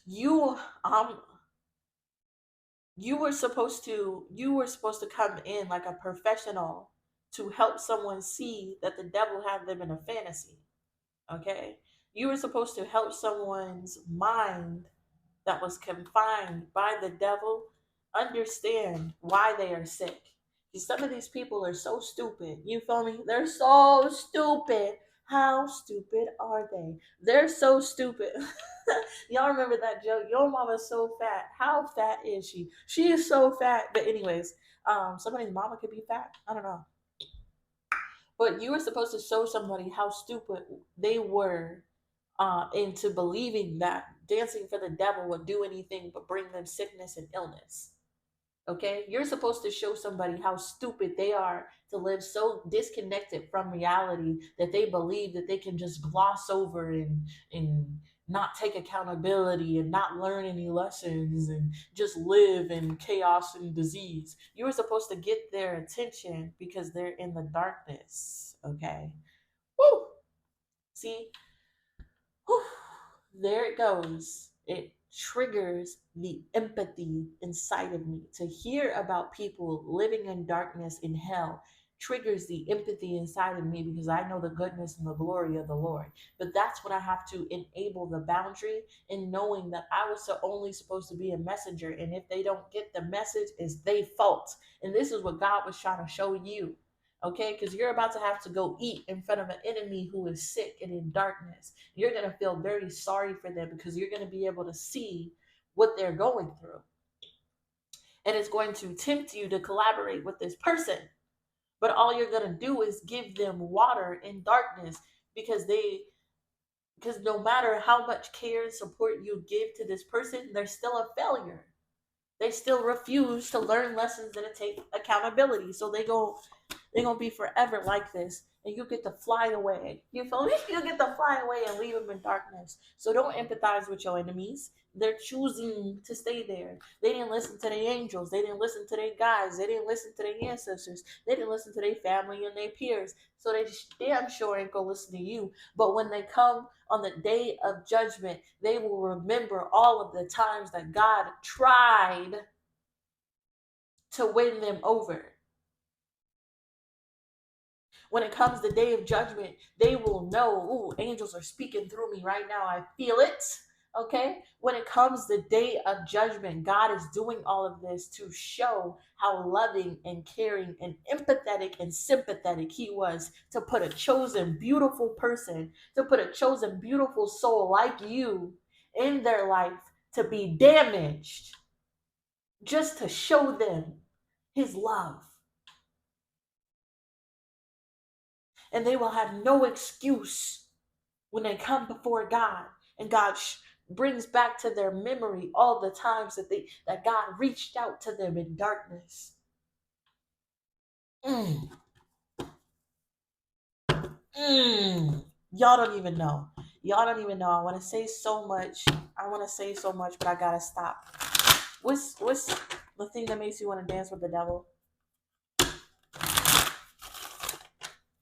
You you were supposed to come in like a professional to help someone see that the devil had them in a fantasy. Okay? You were supposed to help someone's mind that was confined by the devil understand why they are sick. Some of these people are so stupid. You feel me? They're so stupid. How stupid are they? They're so stupid. Y'all remember that joke? Your mama's so fat. How fat is she? She is so fat. But anyways, somebody's mama could be fat. I don't know. But you were supposed to show somebody how stupid they were into believing that dancing for the devil would do anything but bring them sickness and illness. Okay? You're supposed to show somebody how stupid they are to live so disconnected from reality that they believe that they can just gloss over and not take accountability and not learn any lessons and just live in chaos and disease. You were supposed to get their attention because they're in the darkness. Okay? Woo! See, whew, there it goes. It triggers the empathy inside of me. To hear about people living in darkness in hell triggers the empathy inside of me because I know the goodness and the glory of the Lord. But that's when I have to enable the boundary in knowing that I was only supposed to be a messenger. And if they don't get the message, it's their fault. And this is what God was trying to show you. Okay, because you're about to have to go eat in front of an enemy who is sick and in darkness. You're going to feel very sorry for them because you're going to be able to see what they're going through. And it's going to tempt you to collaborate with this person. But all you're going to do is give them water in darkness because no matter how much care and support you give to this person, they're still a failure. They still refuse to learn lessons and to take accountability. So they're gonna be forever like this, and you get to fly away. You feel me? You get to fly away and leave them in darkness. So don't empathize with your enemies. They're choosing to stay there. They didn't listen to their angels. They didn't listen to their guides. They didn't listen to their ancestors. They didn't listen to their family and their peers. So they damn sure ain't gonna listen to you. But when they come on the day of judgment, they will remember all of the times that God tried to win them over. When it comes the day of judgment, they will know, ooh, angels are speaking through me right now. I feel it. Okay? When it comes the day of judgment, God is doing all of this to show how loving and caring and empathetic and sympathetic he was to put a chosen, beautiful person, to put a chosen, beautiful soul like you in their life to be damaged just to show them his love. And they will have no excuse when they come before God, and God brings back to their memory all the times that God reached out to them in darkness. Mm. Mm. Y'all don't even know. Y'all don't even know. I want to say so much. But I gotta stop. What's the thing that makes you want to dance with the devil?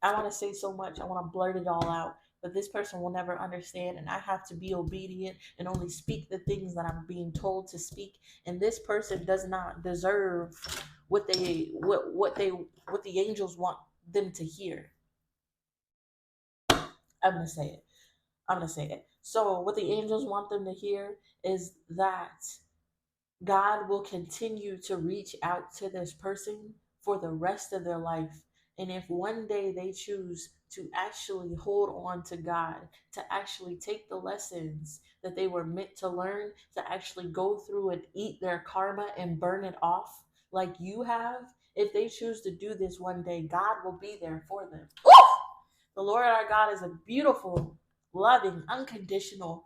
I want to say so much. I want to blurt it all out. But this person will never understand, and I have to be obedient and only speak the things that I'm being told to speak. And this person does not deserve what the angels want them to hear. I'm gonna say it. So what the angels want them to hear is that God will continue to reach out to this person for the rest of their life. And if one day they choose to actually hold on to God, to actually take the lessons that they were meant to learn, to actually go through and eat their karma and burn it off like you have, if they choose to do this one day, God will be there for them. Ooh! The Lord our God is a beautiful, loving, unconditional,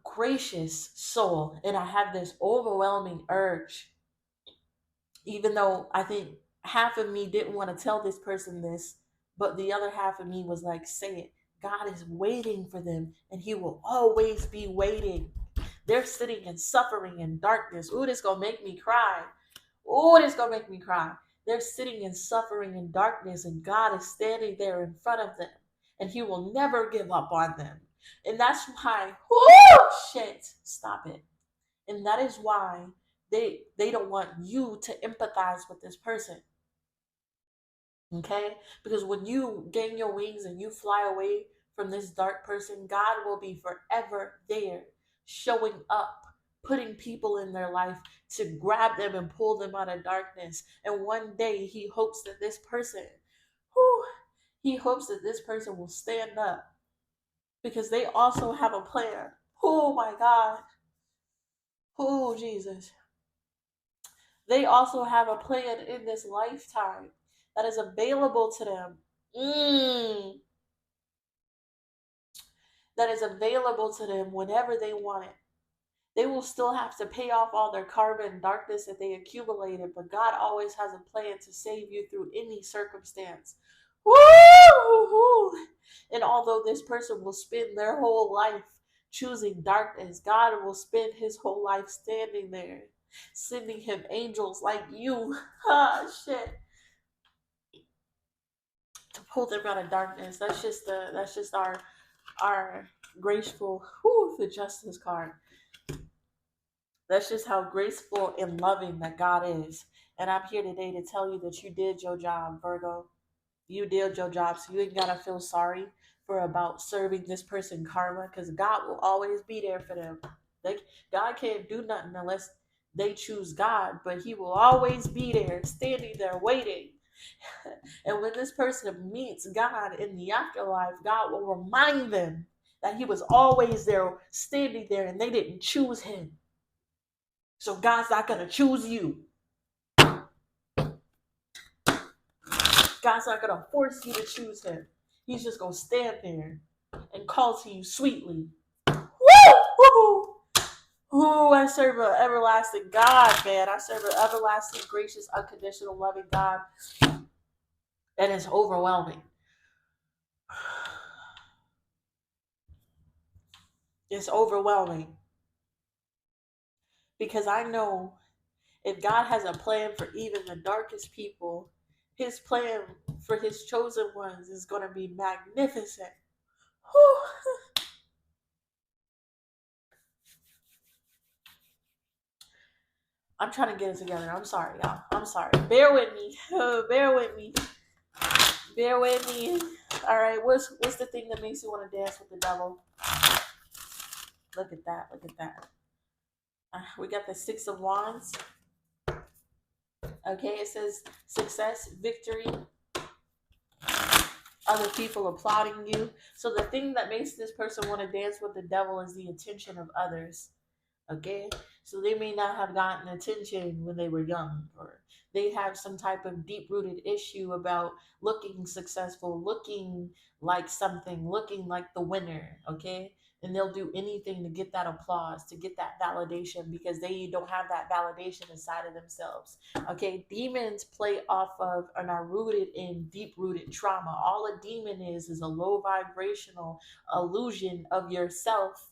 gracious soul. And I have this overwhelming urge, even though I think half of me didn't want to tell this person this, but the other half of me was like, say it. God is waiting for them, and He will always be waiting. They're sitting in suffering and darkness. Ooh, this gonna make me cry. Ooh, this gonna make me cry. They're sitting in suffering and darkness, and God is standing there in front of them, and He will never give up on them. And that's why, whoo, shit, stop it. And that is why they don't want you to empathize with this person. Okay? Because when you gain your wings and you fly away from this dark person, God will be forever there, showing up, putting people in their life to grab them and pull them out of darkness. And one day He hopes that this person, whew, He hopes that this person will stand up, because they also have a plan. Oh my God. Oh Jesus. They also have a plan in this lifetime that is available to them. That is available to them whenever they want it. They will still have to pay off all their karma and darkness that they accumulated, but God always has a plan to save you through any circumstance. Woo! And although this person will spend their whole life choosing darkness, God will spend His whole life standing there, sending Him angels like you. Ah, shit. To pull them out of darkness. That's just our graceful, the justice card. That's just how graceful and loving that God is. And I'm here today to tell you that you did your job, Virgo. You did your job, so you ain't gotta feel sorry for about serving this person karma, because God will always be there for them. Like, God can't do nothing unless they choose God, but He will always be there, standing there waiting. And when this person meets God in the afterlife, God will remind them that He was always there, standing there, and they didn't choose Him. So God's not gonna choose you. God's not gonna force you to choose Him. He's just gonna stand there and call to you sweetly. Woo! Ooh, I serve an everlasting God, man. I serve an everlasting, gracious, unconditional, loving God. And it's overwhelming. It's overwhelming. Because I know if God has a plan for even the darkest people, His plan for His chosen ones is going to be magnificent. Whew. I'm trying to get it together. I'm sorry, y'all. I'm sorry. Bear with me. Bear with me. Bear with me. All right. What's the thing that makes you want to dance with the devil? Look at that. Look at that. We got the Six of Wands. Okay. It says success, victory, other people applauding you. So the thing that makes this person want to dance with the devil is the attention of others. Okay, so they may not have gotten attention when they were young, or they have some type of deep rooted issue about looking successful, looking like something, looking like the winner. Okay, and they'll do anything to get that applause, to get that validation, because they don't have that validation inside of themselves. Okay, demons play off of and are rooted in deep rooted trauma. All a demon is a low vibrational illusion of yourself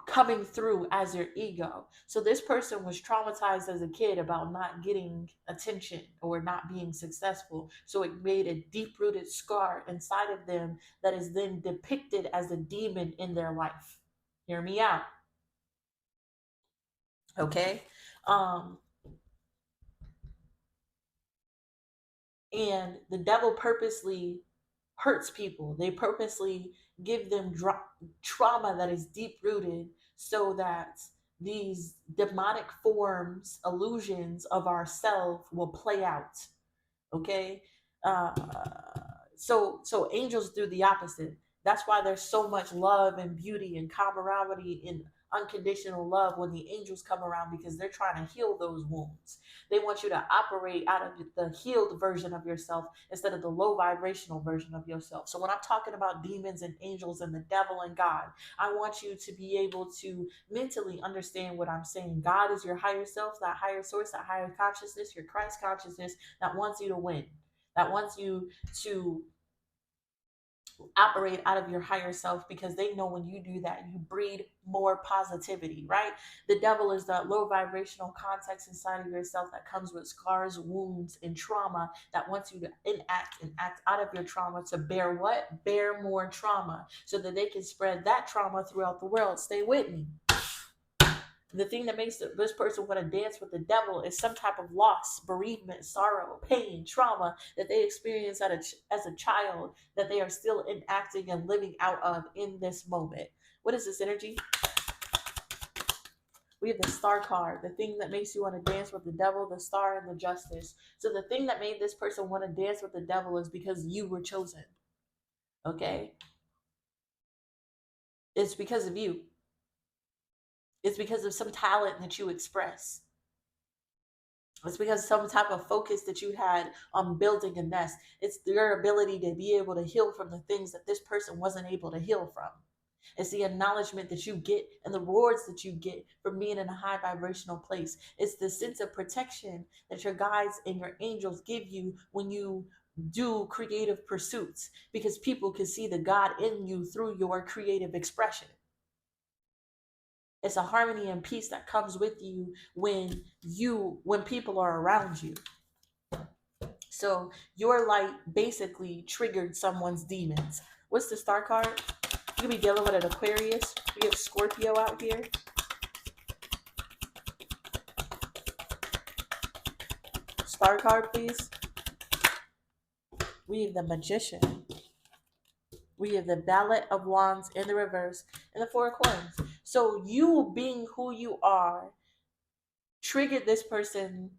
coming through as your ego. So this person was traumatized as a kid about not getting attention or not being successful. So it made a deep-rooted scar inside of them that is then depicted as a demon in their life. Hear me out. Okay? And the devil purposely hurts people. They purposely give them trauma that is deep rooted so that these demonic forms, illusions of ourself will play out. Okay. uh so angels do the opposite. That's why there's so much love and beauty and camaraderie and unconditional love when the angels come around, because they're trying to heal those wounds. They want you to operate out of the healed version of yourself instead of the low vibrational version of yourself. So when I'm talking about demons and angels and the devil and God, I want you to be able to mentally understand what I'm saying. God is your higher self, that higher source, that higher consciousness, your Christ consciousness that wants you to win, that wants you to operate out of your higher self, because they know when you do that, you breed more positivity, right? The devil is that low vibrational context inside of yourself that comes with scars, wounds, and trauma that wants you to enact and act out of your trauma to bear what? Bear more trauma so that they can spread that trauma throughout the world. Stay with me. The thing that makes this person want to dance with the devil is some type of loss, bereavement, sorrow, pain, trauma that they experienced as a child that they are still enacting and living out of in this moment. What is this energy? We have the Star card, the thing that makes you want to dance with the devil, the Star, and the Justice. So the thing that made this person want to dance with the devil is because you were chosen. Okay? It's because of you. It's because of some talent that you express. It's because some type of focus that you had on building a nest. It's your ability to be able to heal from the things that this person wasn't able to heal from. It's the acknowledgement that you get and the rewards that you get from being in a high vibrational place. It's the sense of protection that your guides and your angels give you when you do creative pursuits, because people can see the God in you through your creative expression. It's a harmony and peace that comes with you when people are around you. So your light basically triggered someone's demons. What's the Star card? You could be dealing with an Aquarius. We have Scorpio out here. Star card, please. We have the Magician. We have the Ballad of Wands in the reverse and the Four of Coins. So you being who you are triggered this person.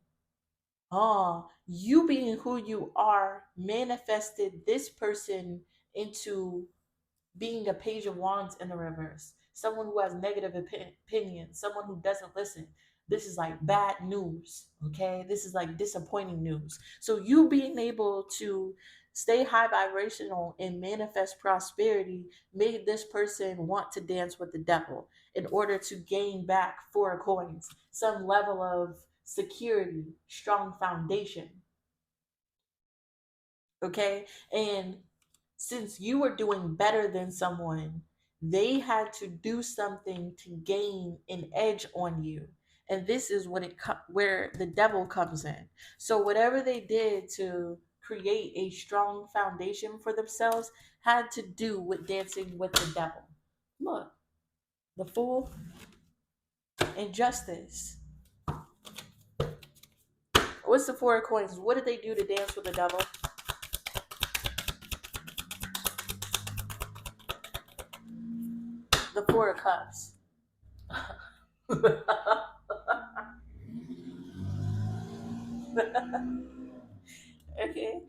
You being who you are manifested this person into being a Page of Wands in the reverse. Someone who has negative opinions, someone who doesn't listen. This is like bad news, okay? This is like disappointing news. So you being able to stay high vibrational and manifest prosperity made this person want to dance with the devil in order to gain back Four of Coins, some level of security, strong foundation. Okay? And since you were doing better than someone, they had to do something to gain an edge on you. And this is where the devil comes in. So whatever they did to create a strong foundation for themselves had to do with dancing with the devil. Look, the Fool and Justice. What's the Four of Coins? What did they do to dance with the devil? The Four of Cups. Okay.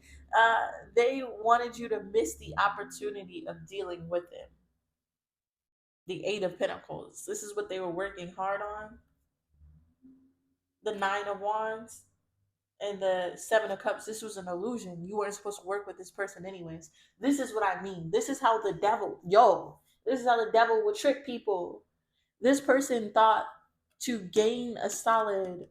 They wanted you to miss the opportunity of dealing with him. The Eight of Pentacles. This is what they were working hard on. The Nine of Wands and the Seven of Cups. This was an illusion. You weren't supposed to work with this person anyways. This is what I mean. This is how the devil, this is how the devil would trick people. This person thought to gain a solid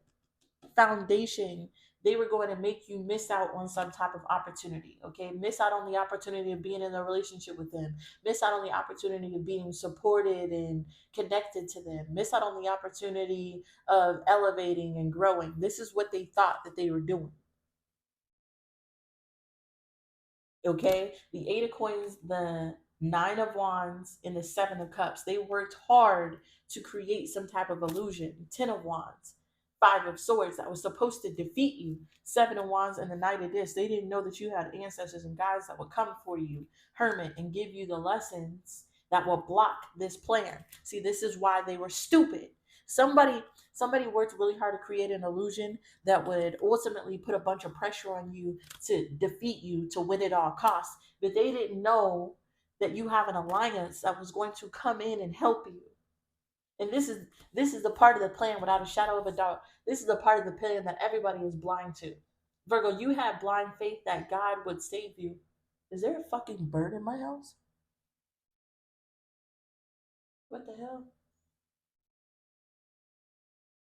foundation, they were going to make you miss out on some type of opportunity. Okay, miss out on the opportunity of being in a relationship with them, miss out on the opportunity of being supported and connected to them, miss out on the opportunity of elevating and growing. This is what they thought that they were doing. Okay, the Eight of Coins, the Nine of Wands, and the Seven of Cups, they worked hard to create some type of illusion. Ten of Wands, Five of Swords that was supposed to defeat you. Seven of Wands and the Knight of Discs. They didn't know that you had ancestors and guides that would come for you, Hermit, and give you the lessons that will block this plan. See, this is why they were stupid. Somebody somebody worked really hard to create an illusion that would ultimately put a bunch of pressure on you to defeat you, to win at all costs. But they didn't know that you have an alliance that was going to come in and help you. And this is the part of the plan without a shadow of a doubt. This is the part of the plan that everybody is blind to. Virgo, you had blind faith that God would save you. Is there a fucking bird in my house? What the hell?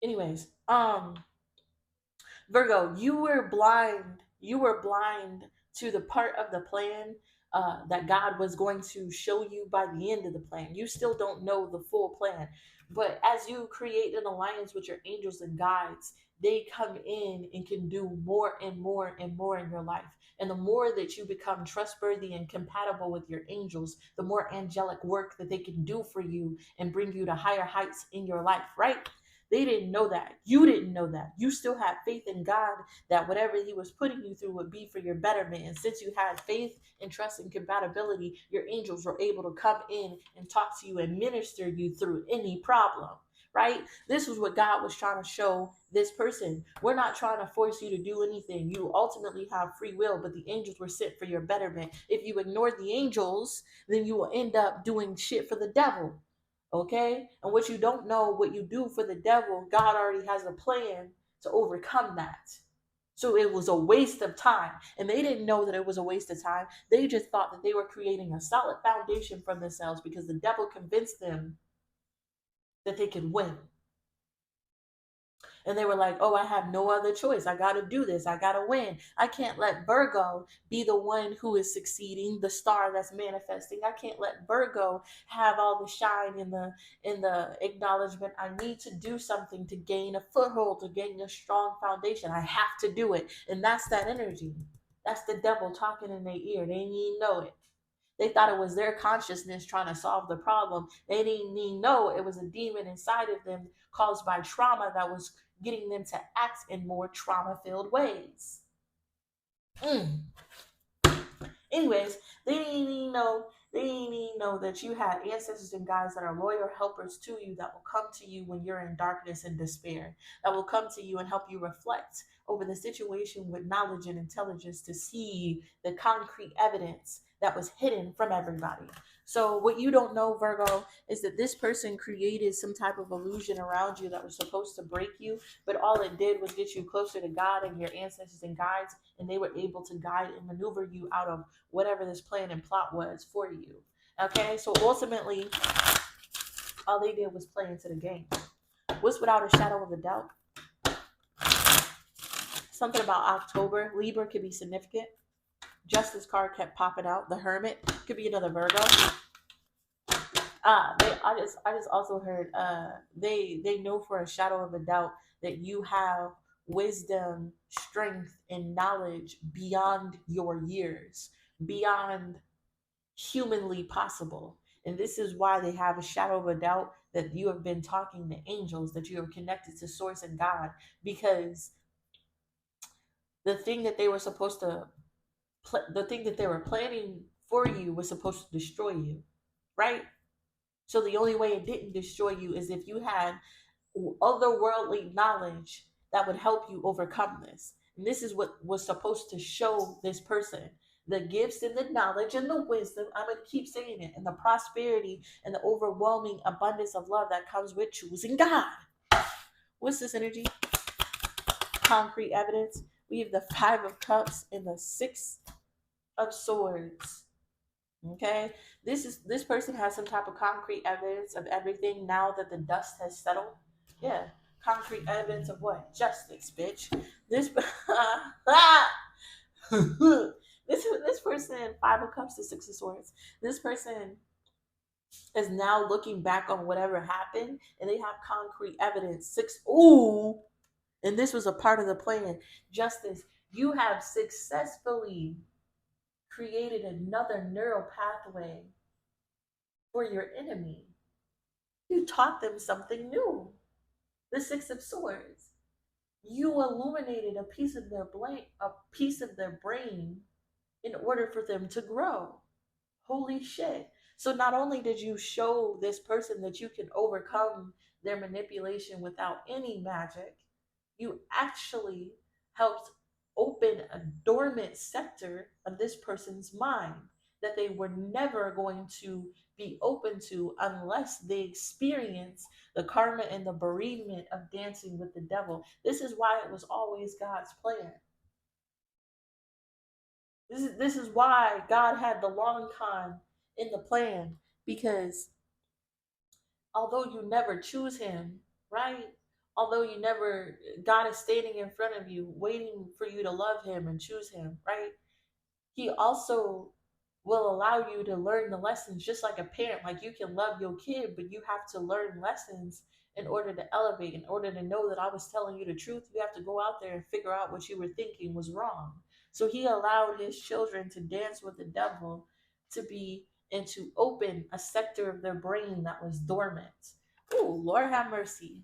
Anyways, Virgo, you were blind. You were blind to the part of the plan that God was going to show you by the end of the plan. You still don't know the full plan. But as you create an alliance with your angels and guides, they come in and can do more and more and more in your life. And the more that you become trustworthy and compatible with your angels, the more angelic work that they can do for you and bring you to higher heights in your life, right? They didn't know that. You didn't know that. You still had faith in God that whatever He was putting you through would be for your betterment. And since you had faith and trust and compatibility, your angels were able to come in and talk to you and minister you through any problem. Right? This was what God was trying to show this person. We're not trying to force you to do anything. You ultimately have free will, but the angels were sent for your betterment. If you ignore the angels, then you will end up doing shit for the devil. Okay? And what you don't know, what you do for the devil, God already has a plan to overcome that. So it was a waste of time. And they didn't know that it was a waste of time. They just thought that they were creating a solid foundation for themselves because the devil convinced them that they could win. And they were like, oh, I have no other choice. I got to do this. I got to win. I can't let Virgo be the one who is succeeding, the star that's manifesting. I can't let Virgo have all the shine in the acknowledgement. I need to do something to gain a foothold, to gain a strong foundation. I have to do it. And that's that energy. That's the devil talking in their ear. They didn't even know it. They thought it was their consciousness trying to solve the problem. They didn't even know it was a demon inside of them caused by trauma that was getting them to act in more trauma filled ways. Mm. Anyways, they didn't even know that you had ancestors and guides that are loyal helpers to you, that will come to you when you're in darkness and despair, that will come to you and help you reflect over the situation with knowledge and intelligence to see the concrete evidence that was hidden from everybody. So what you don't know, Virgo, is that this person created some type of illusion around you that was supposed to break you, but all it did was get you closer to God and your ancestors and guides, and they were able to guide and maneuver you out of whatever this plan and plot was for you. Okay, so ultimately, all they did was play into the game. What's without a shadow of a doubt? Something about October. Libra could be significant. Justice card kept popping out. The Hermit could be another Virgo. I just also heard they know for a shadow of a doubt that you have wisdom, strength, and knowledge beyond your years, beyond humanly possible. And this is why they have a shadow of a doubt that you have been talking to angels, that you are connected to Source and God, because the thing that they were supposed to, the thing that they were planning for you was supposed to destroy you, right? So the only way it didn't destroy you is if you had otherworldly knowledge that would help you overcome this. And this is what was supposed to show this person the gifts and the knowledge and the wisdom. I'm going to keep saying it, and the prosperity and the overwhelming abundance of love that comes with choosing God. What's this energy? Concrete evidence. We have the Five of Cups and the Six of Swords. Okay, this person has some type of concrete evidence of everything now that the dust has settled. Yeah, concrete evidence of what? Justice, bitch. This this person, Five of Cups to Six of Swords. This person is now looking back on whatever happened, and they have concrete evidence. Six. Ooh, and this was a part of the plan. Justice. You have successfully created another neural pathway for your enemy. You taught them something new. The Six of Swords. You illuminated a piece of their brain in order for them to grow. Holy shit. So not only did you show this person that you can overcome their manipulation without any magic, you actually helped open a dormant sector of this person's mind that they were never going to be open to unless they experience the karma and the bereavement of dancing with the devil. This is why it was always God's plan. This is why God had the long con in the plan, because although you never choose him, right? Although you never, God is standing in front of you, waiting for you to love him and choose him, right? He also will allow you to learn the lessons just like a parent. Like, you can love your kid, but you have to learn lessons in order to elevate, in order to know that I was telling you the truth. You have to go out there and figure out what you were thinking was wrong. So he allowed his children to dance with the devil, to be and to open a sector of their brain that was dormant. Oh, Lord have mercy.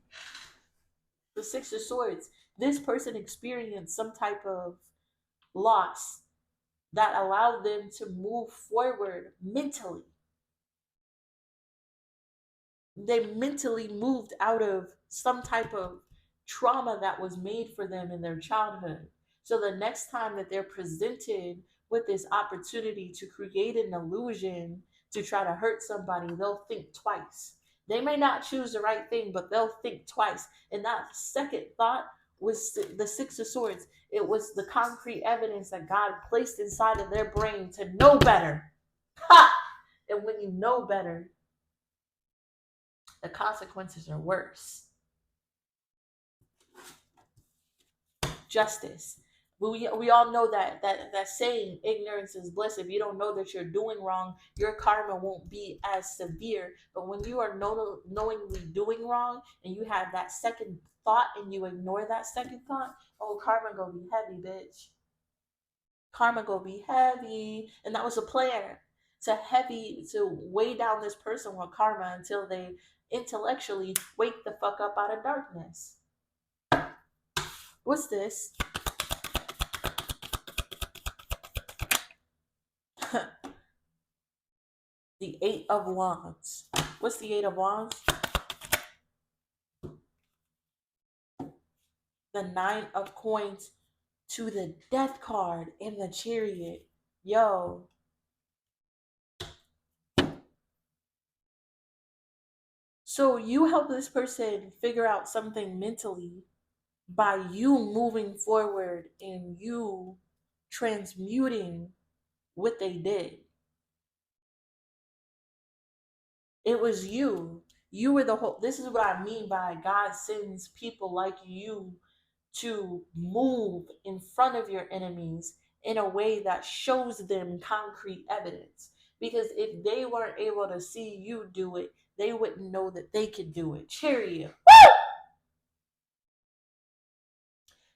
The Six of Swords. This person experienced some type of loss that allowed them to move forward mentally. They mentally moved out of some type of trauma that was made for them in their childhood. So the next time that they're presented with this opportunity to create an illusion to try to hurt somebody, they'll think twice. They may not choose the right thing, but they'll think twice. And that second thought was the Six of Swords. It was the concrete evidence that God placed inside of their brain to know better. Ha! And when you know better, the consequences are worse. Justice. We all know that saying, ignorance is bliss. If you don't know that you're doing wrong, your karma won't be as severe. But when you are knowingly doing wrong and you have that second thought and you ignore that second thought, oh, karma gonna be heavy, bitch. Karma gonna be heavy. And that was a plan to weigh down this person with karma until they intellectually wake the fuck up out of darkness. What's this? The Eight of Wands. What's the Eight of Wands? The Nine of Coins to the Death card in the Chariot. Yo. So you help this person figure out something mentally by you moving forward and you transmuting what they did. It was you. You were the whole. This is what I mean by God sends people like you to move in front of your enemies in a way that shows them concrete evidence. Because if they weren't able to see you do it, they wouldn't know that they could do it. Chariot.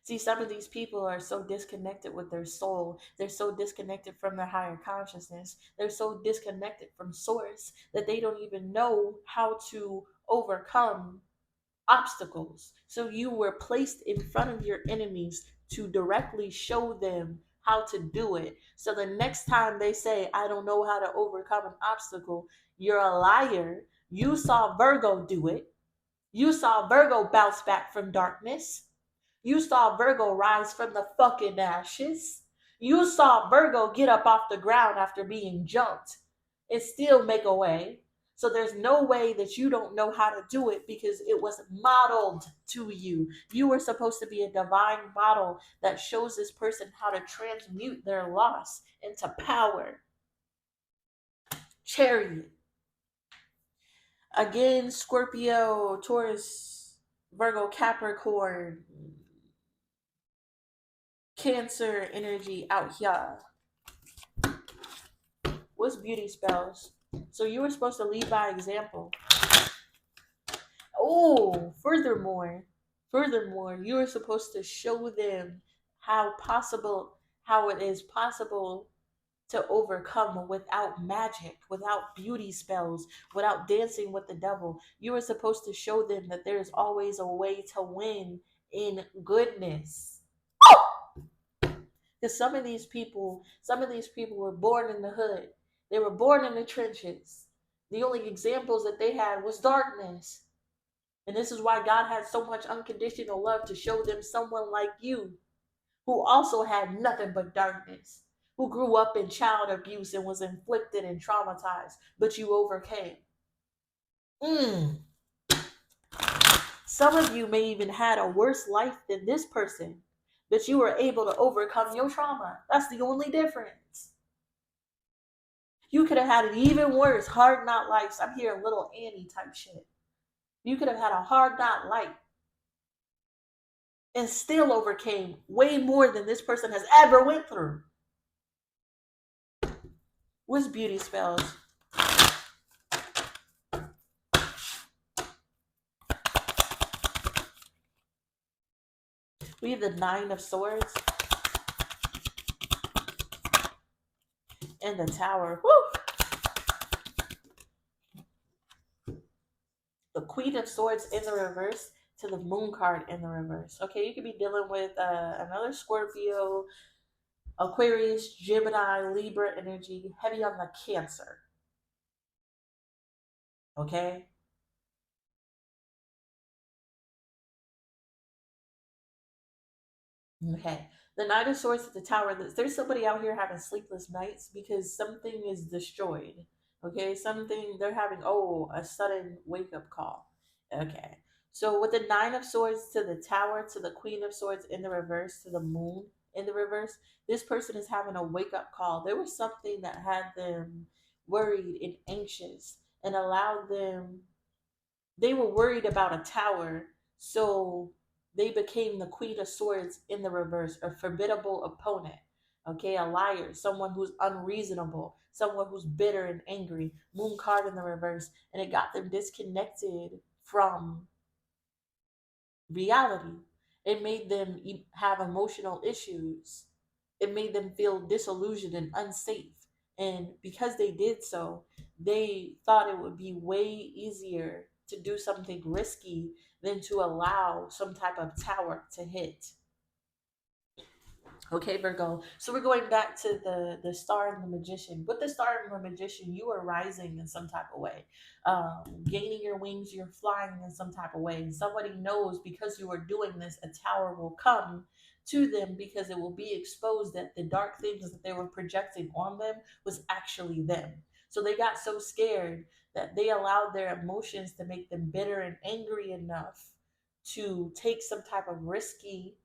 See, some of these people are so disconnected with their soul. They're so disconnected from their higher consciousness. They're so disconnected from source that they don't even know how to overcome obstacles. So you were placed in front of your enemies to directly show them how to do it. So the next time they say, I don't know how to overcome an obstacle, you're a liar. You saw Virgo do it. You saw Virgo bounce back from darkness. You saw Virgo rise from the fucking ashes. You saw Virgo get up off the ground after being jumped and still make a way. So there's no way that you don't know how to do it because it was modeled to you. You were supposed to be a divine model that shows this person how to transmute their loss into power. Chariot. Again, Scorpio, Taurus, Virgo, Capricorn, Cancer energy out here. What's beauty spells? So you were supposed to lead by example. Oh, furthermore, you were supposed to show them how it is possible to overcome without magic, without beauty spells, without dancing with the devil. You were supposed to show them that there's always a way to win in goodness. Because some of these people were born in the hood. They were born in the trenches. The only examples that they had was darkness. And this is why God had so much unconditional love to show them someone like you, who also had nothing but darkness, who grew up in child abuse and was inflicted and traumatized, but you overcame. Mm. Some of you may even had a worse life than this person, but you were able to overcome your trauma. That's the only difference. You could have had an even worse hard not life. I'm hearing little Annie type shit. You could have had a hard not life and still overcame way more than this person has ever went through. What's beauty spells? We have the Nine of Swords and the Tower. Woo! The Queen of Swords in the reverse to the Moon card in the reverse. Okay, you could be dealing with another Scorpio, Aquarius, Gemini, Libra energy, heavy on the Cancer. Okay? Okay. The Knight of Swords at the Tower. There's somebody out here having sleepless nights because something is destroyed. Okay. Something they're having, a sudden wake up call. Okay. So with the Nine of Swords to the Tower, to the Queen of Swords in the reverse, to the Moon in the reverse, this person is having a wake up call. There was something that had them worried and anxious and allowed them, they were worried about a tower, so they became the Queen of Swords in the reverse, a formidable opponent. Okay, a liar, someone who's unreasonable, someone who's bitter and angry. Moon card in the reverse, and it got them disconnected from reality. It made them have emotional issues. It made them feel disillusioned and unsafe. And because they did so, they thought it would be way easier to do something risky than to allow some type of tower to hit. Okay, Virgo. So we're going back to the star and the magician. With the star and the magician, you are rising in some type of way, gaining your wings. You're flying in some type of way. And somebody knows because you are doing this, a tower will come to them because it will be exposed that the dark things that they were projecting on them was actually them. So they got so scared that they allowed their emotions to make them bitter and angry enough to take some type of risky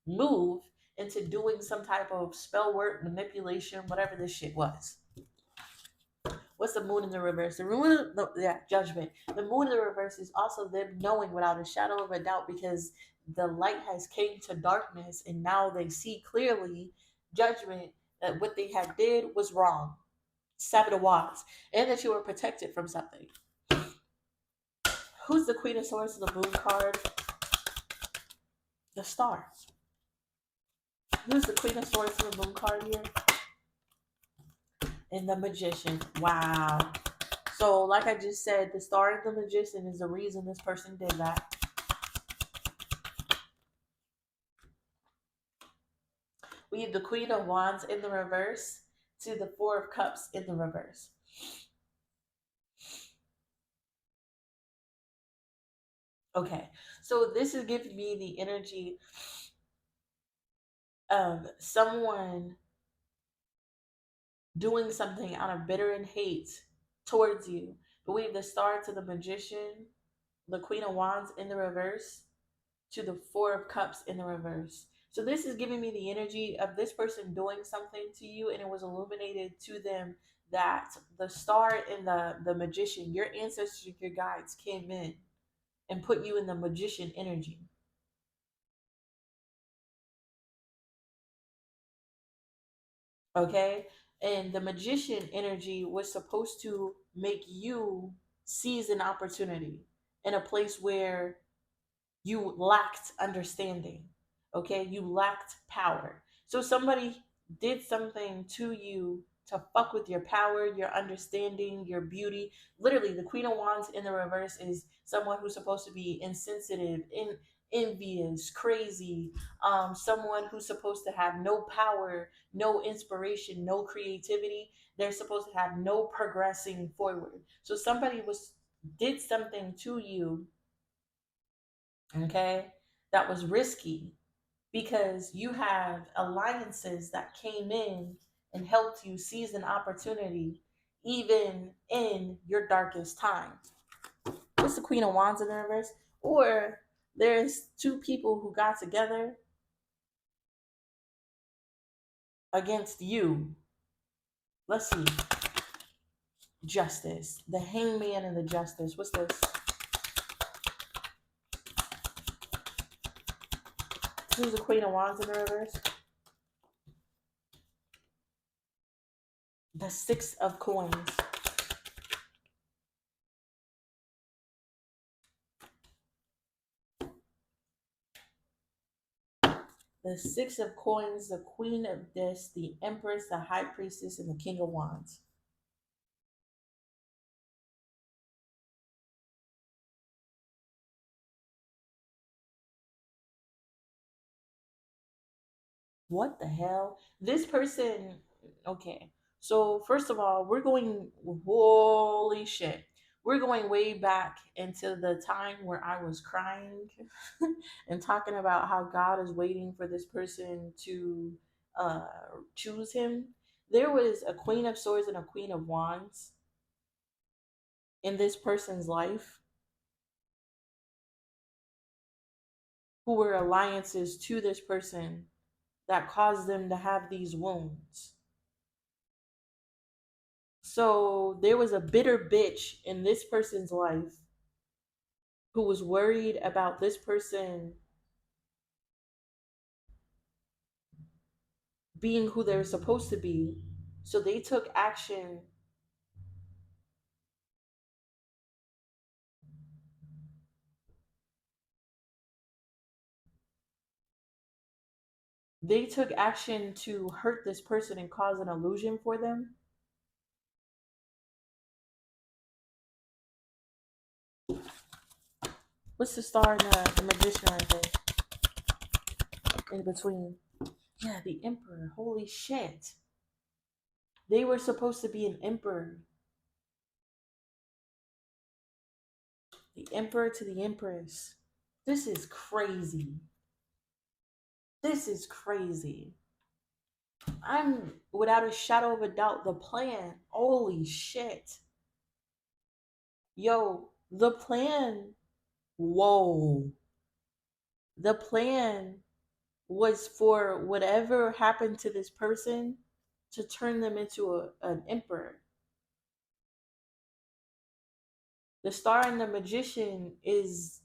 move into doing some type of spell work, manipulation, whatever this shit was. What's the moon in the reverse? The moon, judgment. The moon in the reverse is also them knowing without a shadow of a doubt because the light has came to darkness and now they see clearly judgment that what they had did was wrong. Seven of Wands, and that you were protected from something. Who's the Queen of Swords in the moon card? The Star. Who's the Queen of Swords in the moon card here? And the Magician. Wow. So, like I just said, the Star and the Magician is the reason this person did that. We have the Queen of Wands in the reverse to the Four of Cups in the reverse. Okay, so this is giving me the energy of someone doing something out of bitter and hate towards you. But we have the Star to the Magician, the Queen of Wands in the reverse to the Four of Cups in the reverse. So this is giving me the energy of this person doing something to you, and it was illuminated to them that the Star and the Magician, your ancestors, your guides came in and put you in the Magician energy. Okay? And the Magician energy was supposed to make you seize an opportunity in a place where you lacked understanding. Okay, you lacked power. So somebody did something to you to fuck with your power, your understanding, your beauty. Literally, the Queen of Wands in the reverse is someone who's supposed to be insensitive, envious, crazy, someone who's supposed to have no power, no inspiration, no creativity. They're supposed to have no progressing forward. So somebody was did something to you, okay, that was risky, because you have alliances that came in and helped you seize an opportunity even in your darkest time. What's the Queen of Wands in the reverse? Or there's two people who got together against you. Let's see. Justice. The Hangman and the Justice. What's this? Who's the Queen of Wands in the reverse? The Six of Coins. The Six of Coins, the Queen of Discs, the Empress, the High Priestess, and the King of Wands. What the hell? This person, okay. So, first of all, we're going, holy shit. We're going way back into the time where I was crying and talking about how God is waiting for this person to uh, choose him. There was a Queen of Swords and a Queen of Wands in this person's life who were alliances to this person that caused them to have these wounds. So there was a bitter bitch in this person's life who was worried about this person being who they're supposed to be. So they took action. They took action to hurt this person and cause an illusion for them. What's the star and the magician right there in between? Yeah, the emperor. Holy shit. They were supposed to be an emperor. The emperor to the empress. This is crazy. This is crazy. I'm without a shadow of a doubt the plan. Holy shit. Yo, the plan. Whoa. The plan was for whatever happened to this person to turn them into an emperor. The star and the magician is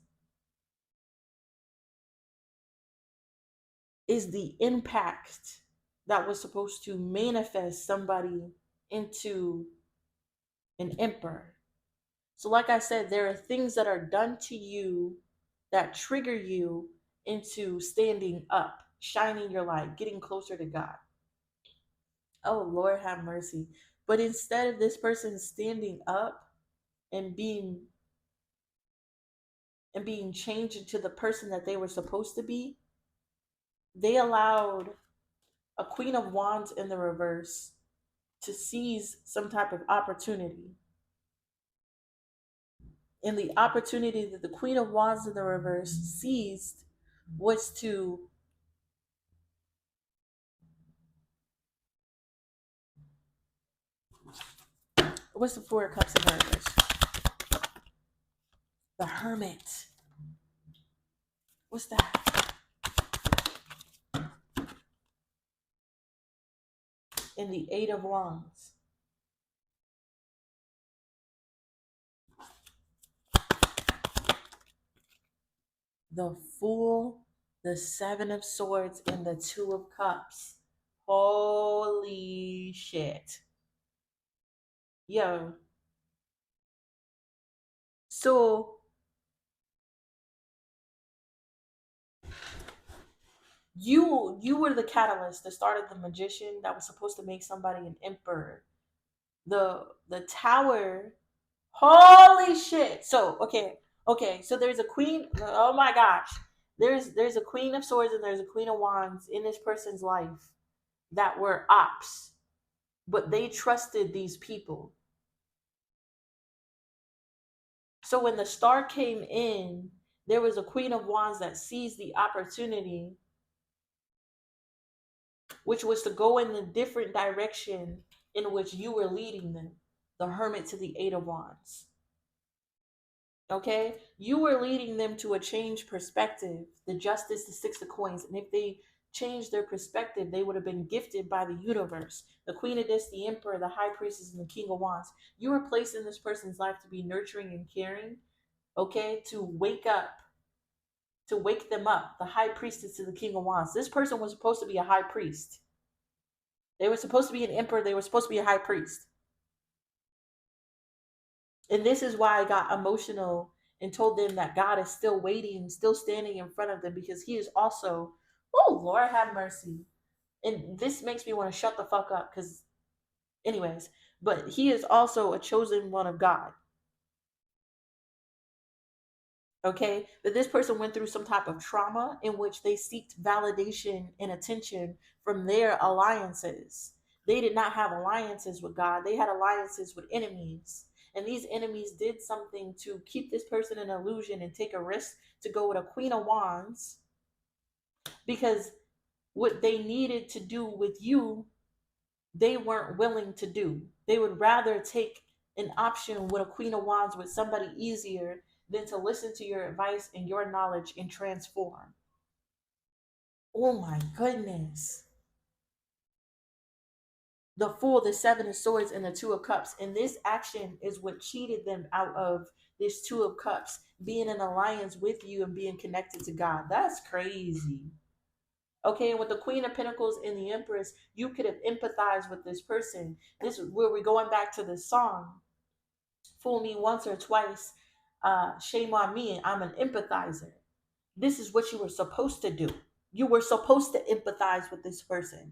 the impact that was supposed to manifest somebody into an emperor. So, like I said, there are things that are done to you that trigger you into standing up, shining your light, getting closer to God. Oh, Lord, have mercy. But instead of this person standing up and being changed into the person that they were supposed to be, they allowed a Queen of Wands in the reverse to seize some type of opportunity. And the opportunity that the Queen of Wands in the reverse seized was to what's the Four of Cups in the reverse? The Hermit. What's that? And the Eight of Wands. The Fool, the Seven of Swords, and the Two of Cups. Holy shit. Yo. So you were the catalyst, the start of the magician that was supposed to make somebody an emperor. The tower. Holy shit. So okay. So there's a queen. Oh my gosh. There's a Queen of Swords and there's a Queen of Wands in this person's life that were ops, but they trusted these people. So when the star came in, there was a Queen of Wands that seized the opportunity, which was to go in the different direction in which you were leading them. The Hermit to the Eight of Wands. Okay? You were leading them to a changed perspective. The Justice, the Six of Coins. And if they changed their perspective, they would have been gifted by the universe. The Queen of This, the Emperor, the High Priestess, and the King of Wands. You were placed in this person's life to be nurturing and caring. Okay? To wake up, to wake them up. The High Priestess to the King of Wands. This person was supposed to be a high priest. They were supposed to be an emperor. They were supposed to be a high priest. And this is why I got emotional and told them that God is still waiting, still standing in front of them, because he is also, oh, Lord have mercy. And this makes me want to shut the fuck up because, anyways, but he is also a chosen one of God. Okay, that this person went through some type of trauma in which they seeked validation and attention from their alliances. They did not have alliances with God, they had alliances with enemies. And these enemies did something to keep this person in illusion and take a risk to go with a Queen of Wands, because what they needed to do with you, they weren't willing to do. They would rather take an option with a Queen of Wands with somebody easier than to listen to your advice and your knowledge and transform. Oh my goodness. The Fool, the Seven of Swords, and the Two of Cups. And this action is what cheated them out of this Two of Cups, being in alliance with you and being connected to God. That's crazy. Okay, and with the Queen of Pentacles and the Empress, you could have empathized with this person. This is where we're going back to the song. Fool me once or twice, shame on me, I'm an empathizer. This is what you were supposed to do. You were supposed to empathize with this person.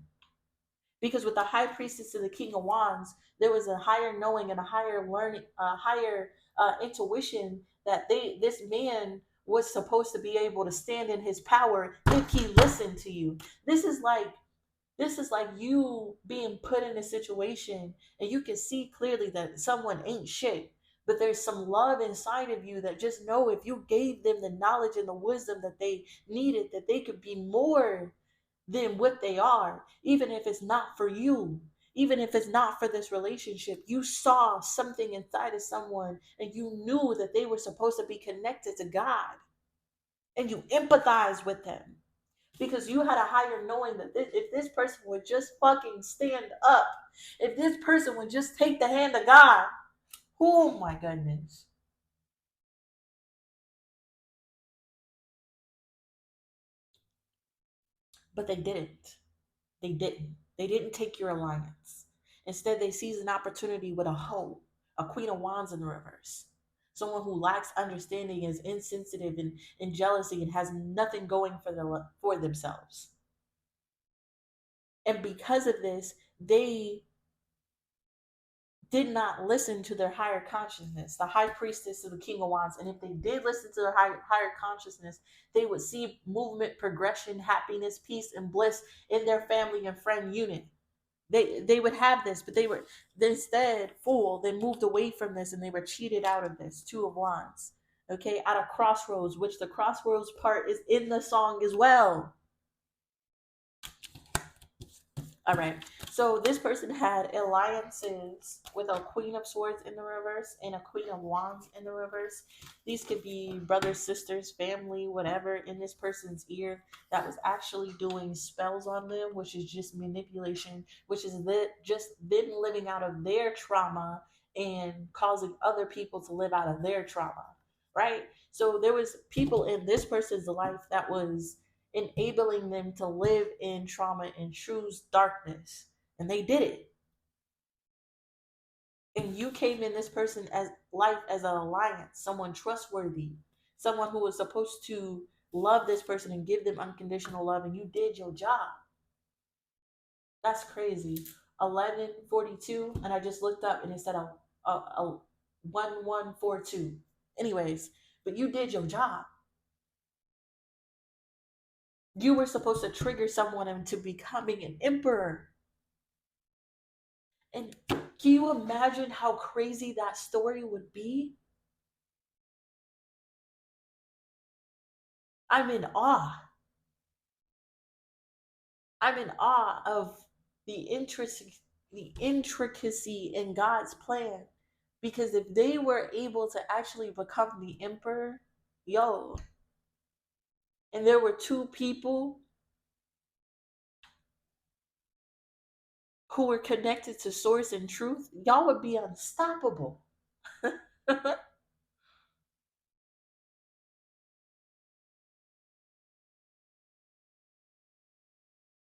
Because with the High Priestess and the King of Wands, there was a higher knowing and a higher learning, a higher intuition that this man was supposed to be able to stand in his power if he listened to you. This is like you being put in a situation and you can see clearly that someone ain't shit, but there's some love inside of you that just know if you gave them the knowledge and the wisdom that they needed, that they could be more than what they are, even if it's not for you, even if it's not for this relationship. You saw something inside of someone and you knew that they were supposed to be connected to God, and you empathize with them because you had a higher knowing that if this person would just fucking stand up, if this person would just take the hand of God, oh my goodness. But they didn't. They didn't. They didn't take your alliance. Instead, they seized an opportunity with a hoe, a Queen of Wands in the reverse. Someone who lacks understanding, is insensitive and jealousy, and has nothing going for themselves. And because of this, they did not listen to their higher consciousness, the High Priestess of the King of Wands. And if they did listen to their higher consciousness, they would see movement, progression, happiness, peace, and bliss in their family and friend unit. They would have this, but they were instead fooled. They moved away from this and they were cheated out of this. Two of Wands. Okay, out of crossroads, which the crossroads part is in the song as well. All right. So this person had alliances with a Queen of Swords in the reverse and a Queen of Wands in the reverse. These could be brothers, sisters, family, whatever, in this person's ear that was actually doing spells on them, which is just manipulation, which is just them living out of their trauma and causing other people to live out of their trauma, right? So there was people in this person's life that was enabling them to live in trauma and choose darkness, and they did it. And you came in this person as life as an alliance, someone trustworthy, someone who was supposed to love this person and give them unconditional love, and you did your job. That's crazy. 1142, and I just looked up and it said a 1142. Anyways, but you did your job. You were supposed to trigger someone into becoming an emperor. And can you imagine how crazy that story would be? I'm in awe. I'm in awe of the intricacy in God's plan. Because if they were able to actually become the emperor, yo, and there were two people who were connected to source and truth, y'all would be unstoppable.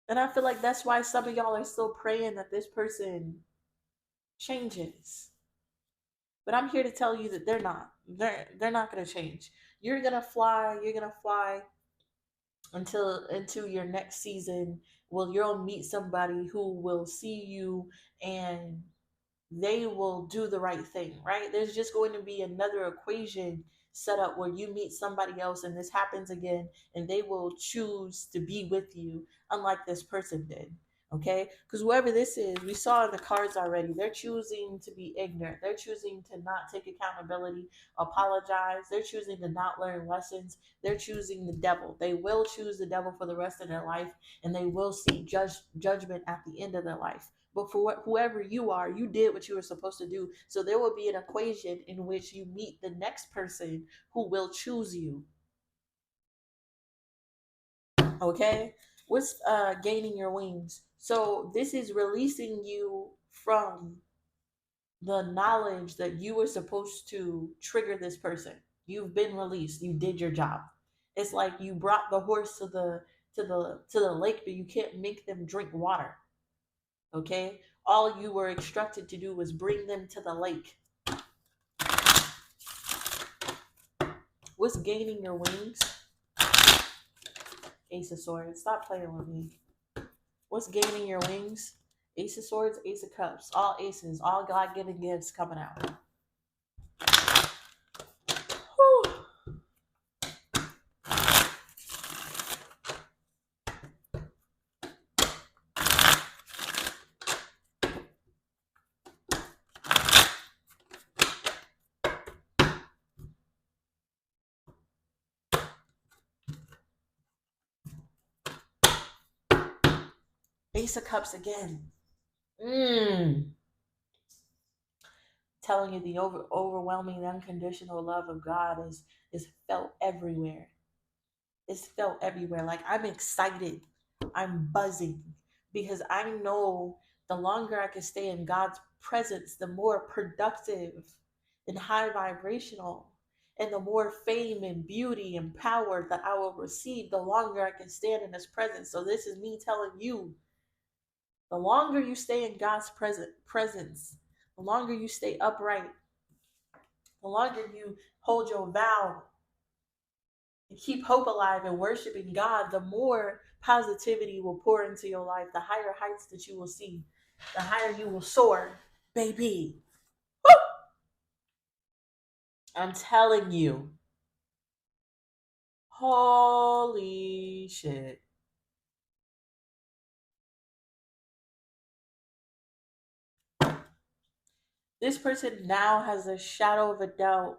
And I feel like that's why some of y'all are still praying that this person changes. But I'm here to tell you that they're not. They're not gonna change. You're gonna fly until into your next season. Well, you'll meet somebody who will see you and they will do the right thing, right? There's just going to be another equation set up where you meet somebody else and this happens again and they will choose to be with you, unlike this person did. Okay? Because whoever this is, we saw in the cards already, they're choosing to be ignorant. They're choosing to not take accountability, apologize. They're choosing to not learn lessons. They're choosing the devil. They will choose the devil for the rest of their life and they will see judgment at the end of their life. But for whoever you are, you did what you were supposed to do. So there will be an equation in which you meet the next person who will choose you. Okay? What's gaining your wings? So this is releasing you from the knowledge that you were supposed to trigger this person. You've been released. You did your job. It's like you brought the horse to the lake, but you can't make them drink water. Okay? All you were instructed to do was bring them to the lake. What's gaining your wings? Ace of Swords. Stop playing with me. What's gaining your wings? Ace of Swords, Ace of Cups. All aces, all God-given gifts coming out. Whew. Ace of Cups again. Telling you the overwhelming, unconditional love of God is felt everywhere. It's felt everywhere. Like I'm excited. I'm buzzing because I know the longer I can stay in God's presence, the more productive and high vibrational and the more fame and beauty and power that I will receive the longer I can stand in his presence. So this is me telling you, the longer you stay in God's presence, the longer you stay upright, the longer you hold your vow and keep hope alive and worshiping God, the more positivity will pour into your life, the higher heights that you will see, the higher you will soar, baby. Woo! I'm telling you. Holy shit. This person now has a shadow of a doubt.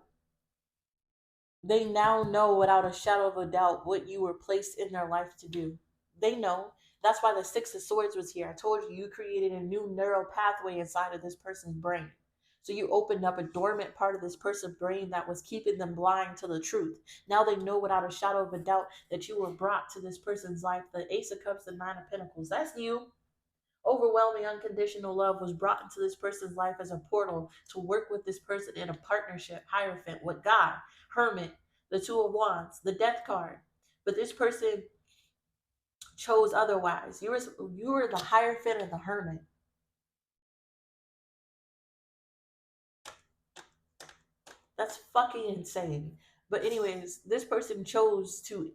They now know without a shadow of a doubt what you were placed in their life to do. They know. That's why the Six of Swords was here. I told you, you created a new neural pathway inside of this person's brain. So you opened up a dormant part of this person's brain that was keeping them blind to the truth. Now they know without a shadow of a doubt that you were brought to this person's life. The Ace of Cups, the Nine of Pentacles. That's you. Overwhelming unconditional love was brought into this person's life as a portal to work with this person in a partnership, hierophant, with God, Hermit, the Two of Wands, the Death card. But this person chose otherwise. You were the hierophant and the Hermit. That's fucking insane. But anyways, this person chose to.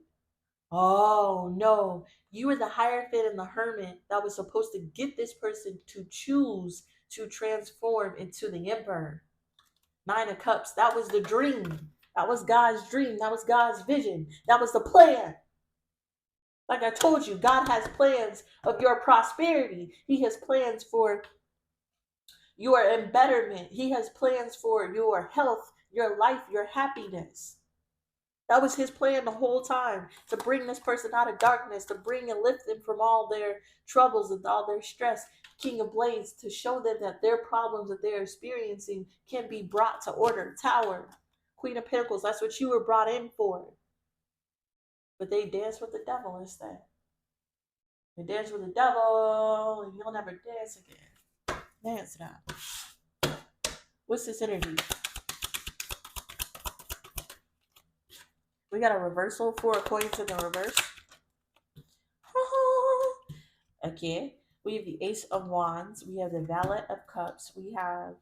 Oh no, you were the hierophant and the Hermit that was supposed to get this person to choose to transform into the Emperor. Nine of Cups, that was the dream. That was God's dream. That was God's vision. That was the plan. Like I told you, God has plans of your prosperity. He has plans for your embetterment. He has plans for your health, your life, your happiness. That was his plan the whole time, to bring this person out of darkness, to bring and lift them from all their troubles and all their stress. King of Blades, to show them that their problems that they're experiencing can be brought to order. Tower, Queen of Pentacles, that's what you were brought in for. But they dance with the devil instead. They dance with the devil, and you'll never dance again. Dance now. What's this energy? We got a reversal, 4 of coins in the reverse. Okay. We have the Ace of Wands. We have the Valet of Cups. We have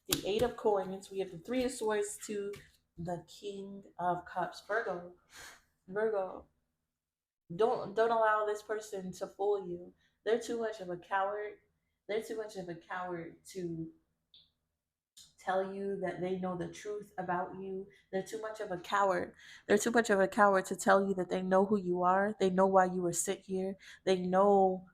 the 8 of Coins. We have the 3 of Swords to the King of Cups. Virgo. Don't allow this person to fool you. They're too much of a coward. They're too much of a coward to tell you that they know the truth about you. They're too much of a coward. They're too much of a coward to tell you that they know who you are. They know why you were sent here. They know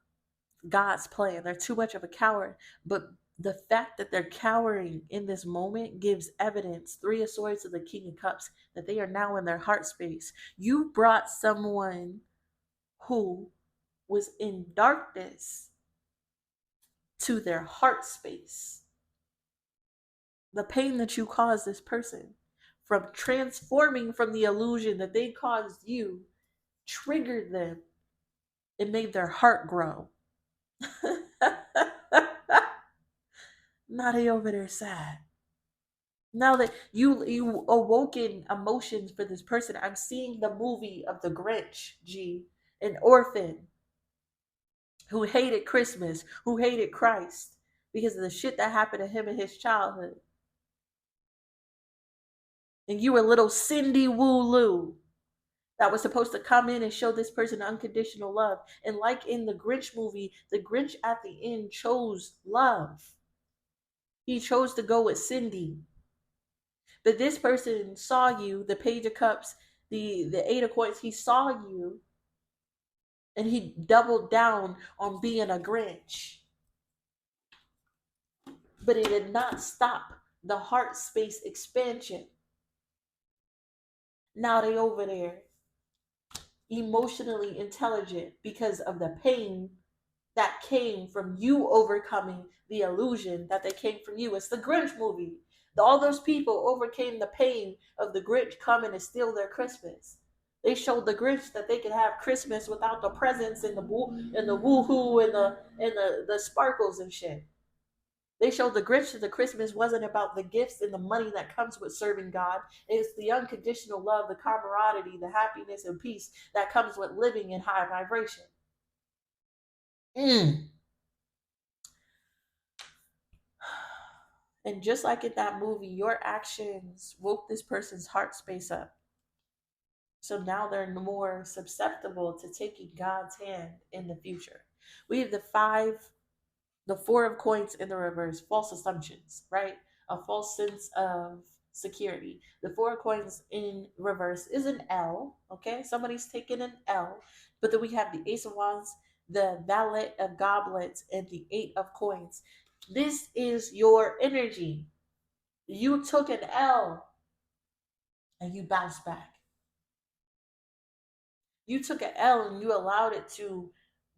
God's plan. They're too much of a coward. But the fact that they're cowering in this moment gives evidence, 3 of Swords to the King of Cups, that they are now in their heart space. You brought someone who was in darkness to their heart space. The pain that you caused this person from transforming from the illusion that they caused you triggered them and made their heart grow. Now they over there sad. Now that you awoken emotions for this person, I'm seeing the movie of the Grinch, an orphan who hated Christmas, who hated Christ because of the shit that happened to him in his childhood. And you were little Cindy Woo Loo that was supposed to come in and show this person unconditional love. And like in the Grinch movie, the Grinch at the end chose love. He chose to go with Cindy. But this person saw you, the Page of Cups, the 8 of Coins, he saw you and he doubled down on being a Grinch. But it did not stop the heart space expansion. Now they over there emotionally intelligent because of the pain that came from you overcoming the illusion that they came from you. It's the Grinch movie. All those people overcame the pain of the Grinch coming to steal their Christmas. They showed the Grinch that they could have Christmas without the presents and the woohoo and the sparkles and shit. They showed the Grinch that the Christmas wasn't about the gifts and the money that comes with serving God. It's the unconditional love, the camaraderie, the happiness and peace that comes with living in high vibration. And just like in that movie, your actions woke this person's heart space up. So now they're more susceptible to taking God's hand in the future. We have the 4 of Coins in the reverse, false assumptions, right? A false sense of security. The 4 of Coins in reverse is an L, okay? Somebody's taking an L. But then we have the Ace of Wands, the Valet of Goblets, and the 8 of Coins. This is your energy. You took an L and you bounced back. You took an L and you allowed it to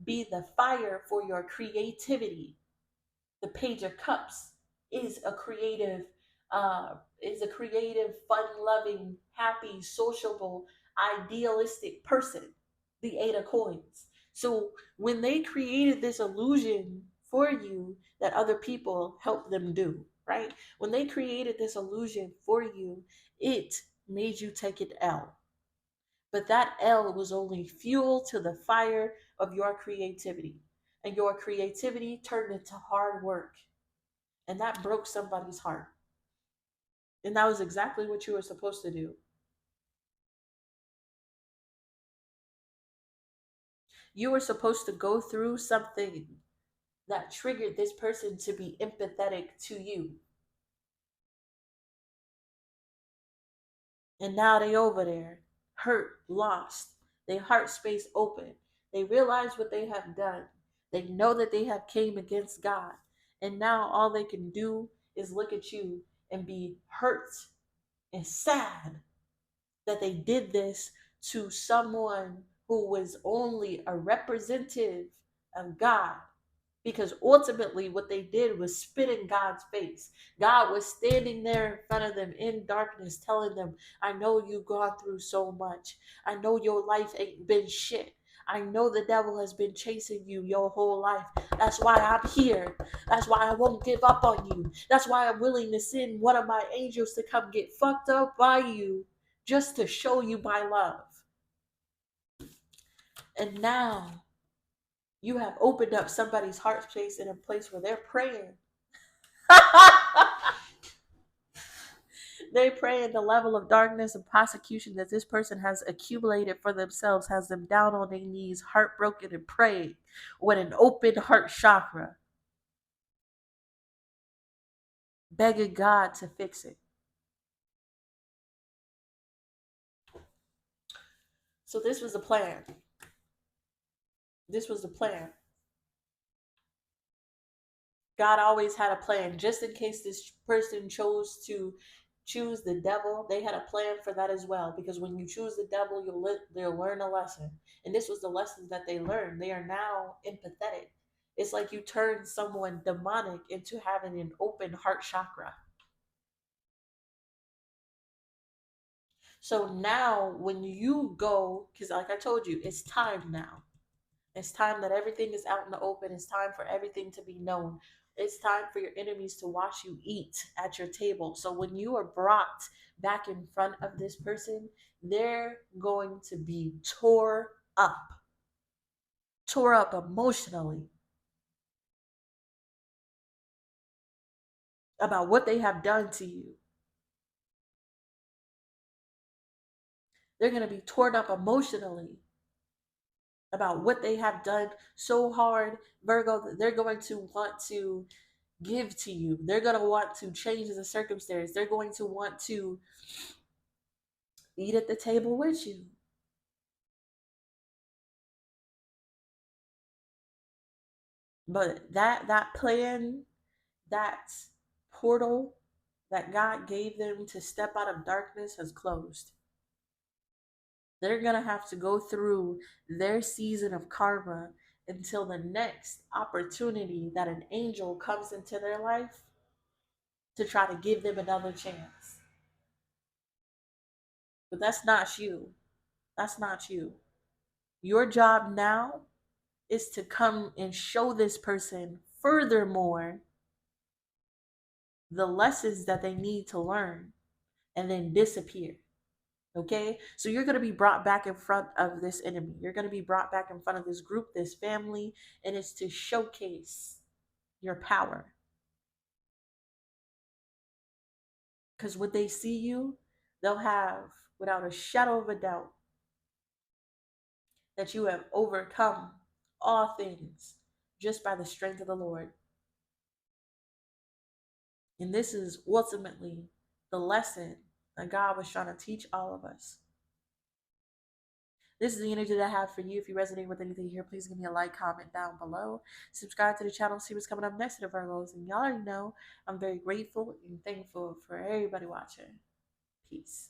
be the fire for your creativity. The Page of Cups is a creative, fun-loving, happy, sociable, idealistic person. The 8 of Coins. So when they created this illusion for you that other people helped them do, right? When they created this illusion for you, it made you take an L. But that L was only fuel to the fire of your creativity. And your creativity turned into hard work. And that broke somebody's heart. And that was exactly what you were supposed to do. You were supposed to go through something that triggered this person to be empathetic to you. And now they over there, hurt, lost. Their heart space open. They realize what they have done. They know that they have came against God. And now all they can do is look at you and be hurt and sad that they did this to someone who was only a representative of God. Because ultimately, what they did was spit in God's face. God was standing there in front of them in darkness, telling them, I know you've gone through so much. I know your life ain't been shit. I know the devil has been chasing you your whole life. That's why I'm here. That's why I won't give up on you. That's why I'm willing to send one of my angels to come get fucked up by you just to show you my love. And now you have opened up somebody's heart space in a place where they're praying. They pray in the level of darkness and prosecution that this person has accumulated for themselves, has them down on their knees, heartbroken and praying with an open heart chakra, begging God to fix it. So this was the plan. This was the plan. God always had a plan, just in case this person chose to choose the devil. They had a plan for that as well, because when you choose the devil, you'll learn a lesson. And this was the lessons that they learned. They are now empathetic. It's like you turn someone demonic into having an open heart chakra. So now when you go, because like I told you, it's time now. It's time that everything is out in the open. It's time for everything to be known. It's time for your enemies to watch you eat at your table. So when you are brought back in front of this person, they're going to be tore up emotionally about what they have done to you. They're going to be torn up emotionally about what they have done so hard, Virgo, that they're going to want to give to you. They're going to want to change the circumstance. They're going to want to eat at the table with you. But that plan, that portal that God gave them to step out of darkness has closed. They're going to have to go through their season of karma until the next opportunity that an angel comes into their life to try to give them another chance. But that's not you. That's not you. Your job now is to come and show this person, furthermore, the lessons that they need to learn and then disappear. Okay? So you're going to be brought back in front of this enemy. You're going to be brought back in front of this group, this family, and it's to showcase your power. Because when they see you, they'll have, without a shadow of a doubt, that you have overcome all things just by the strength of the Lord. And this is ultimately the lesson that God was trying to teach all of us. This is the energy that I have for you. If you resonate with anything here, please give me a like, comment down below. Subscribe to the channel, see what's coming up next to the Virgos. And y'all already know I'm very grateful and thankful for everybody watching. Peace.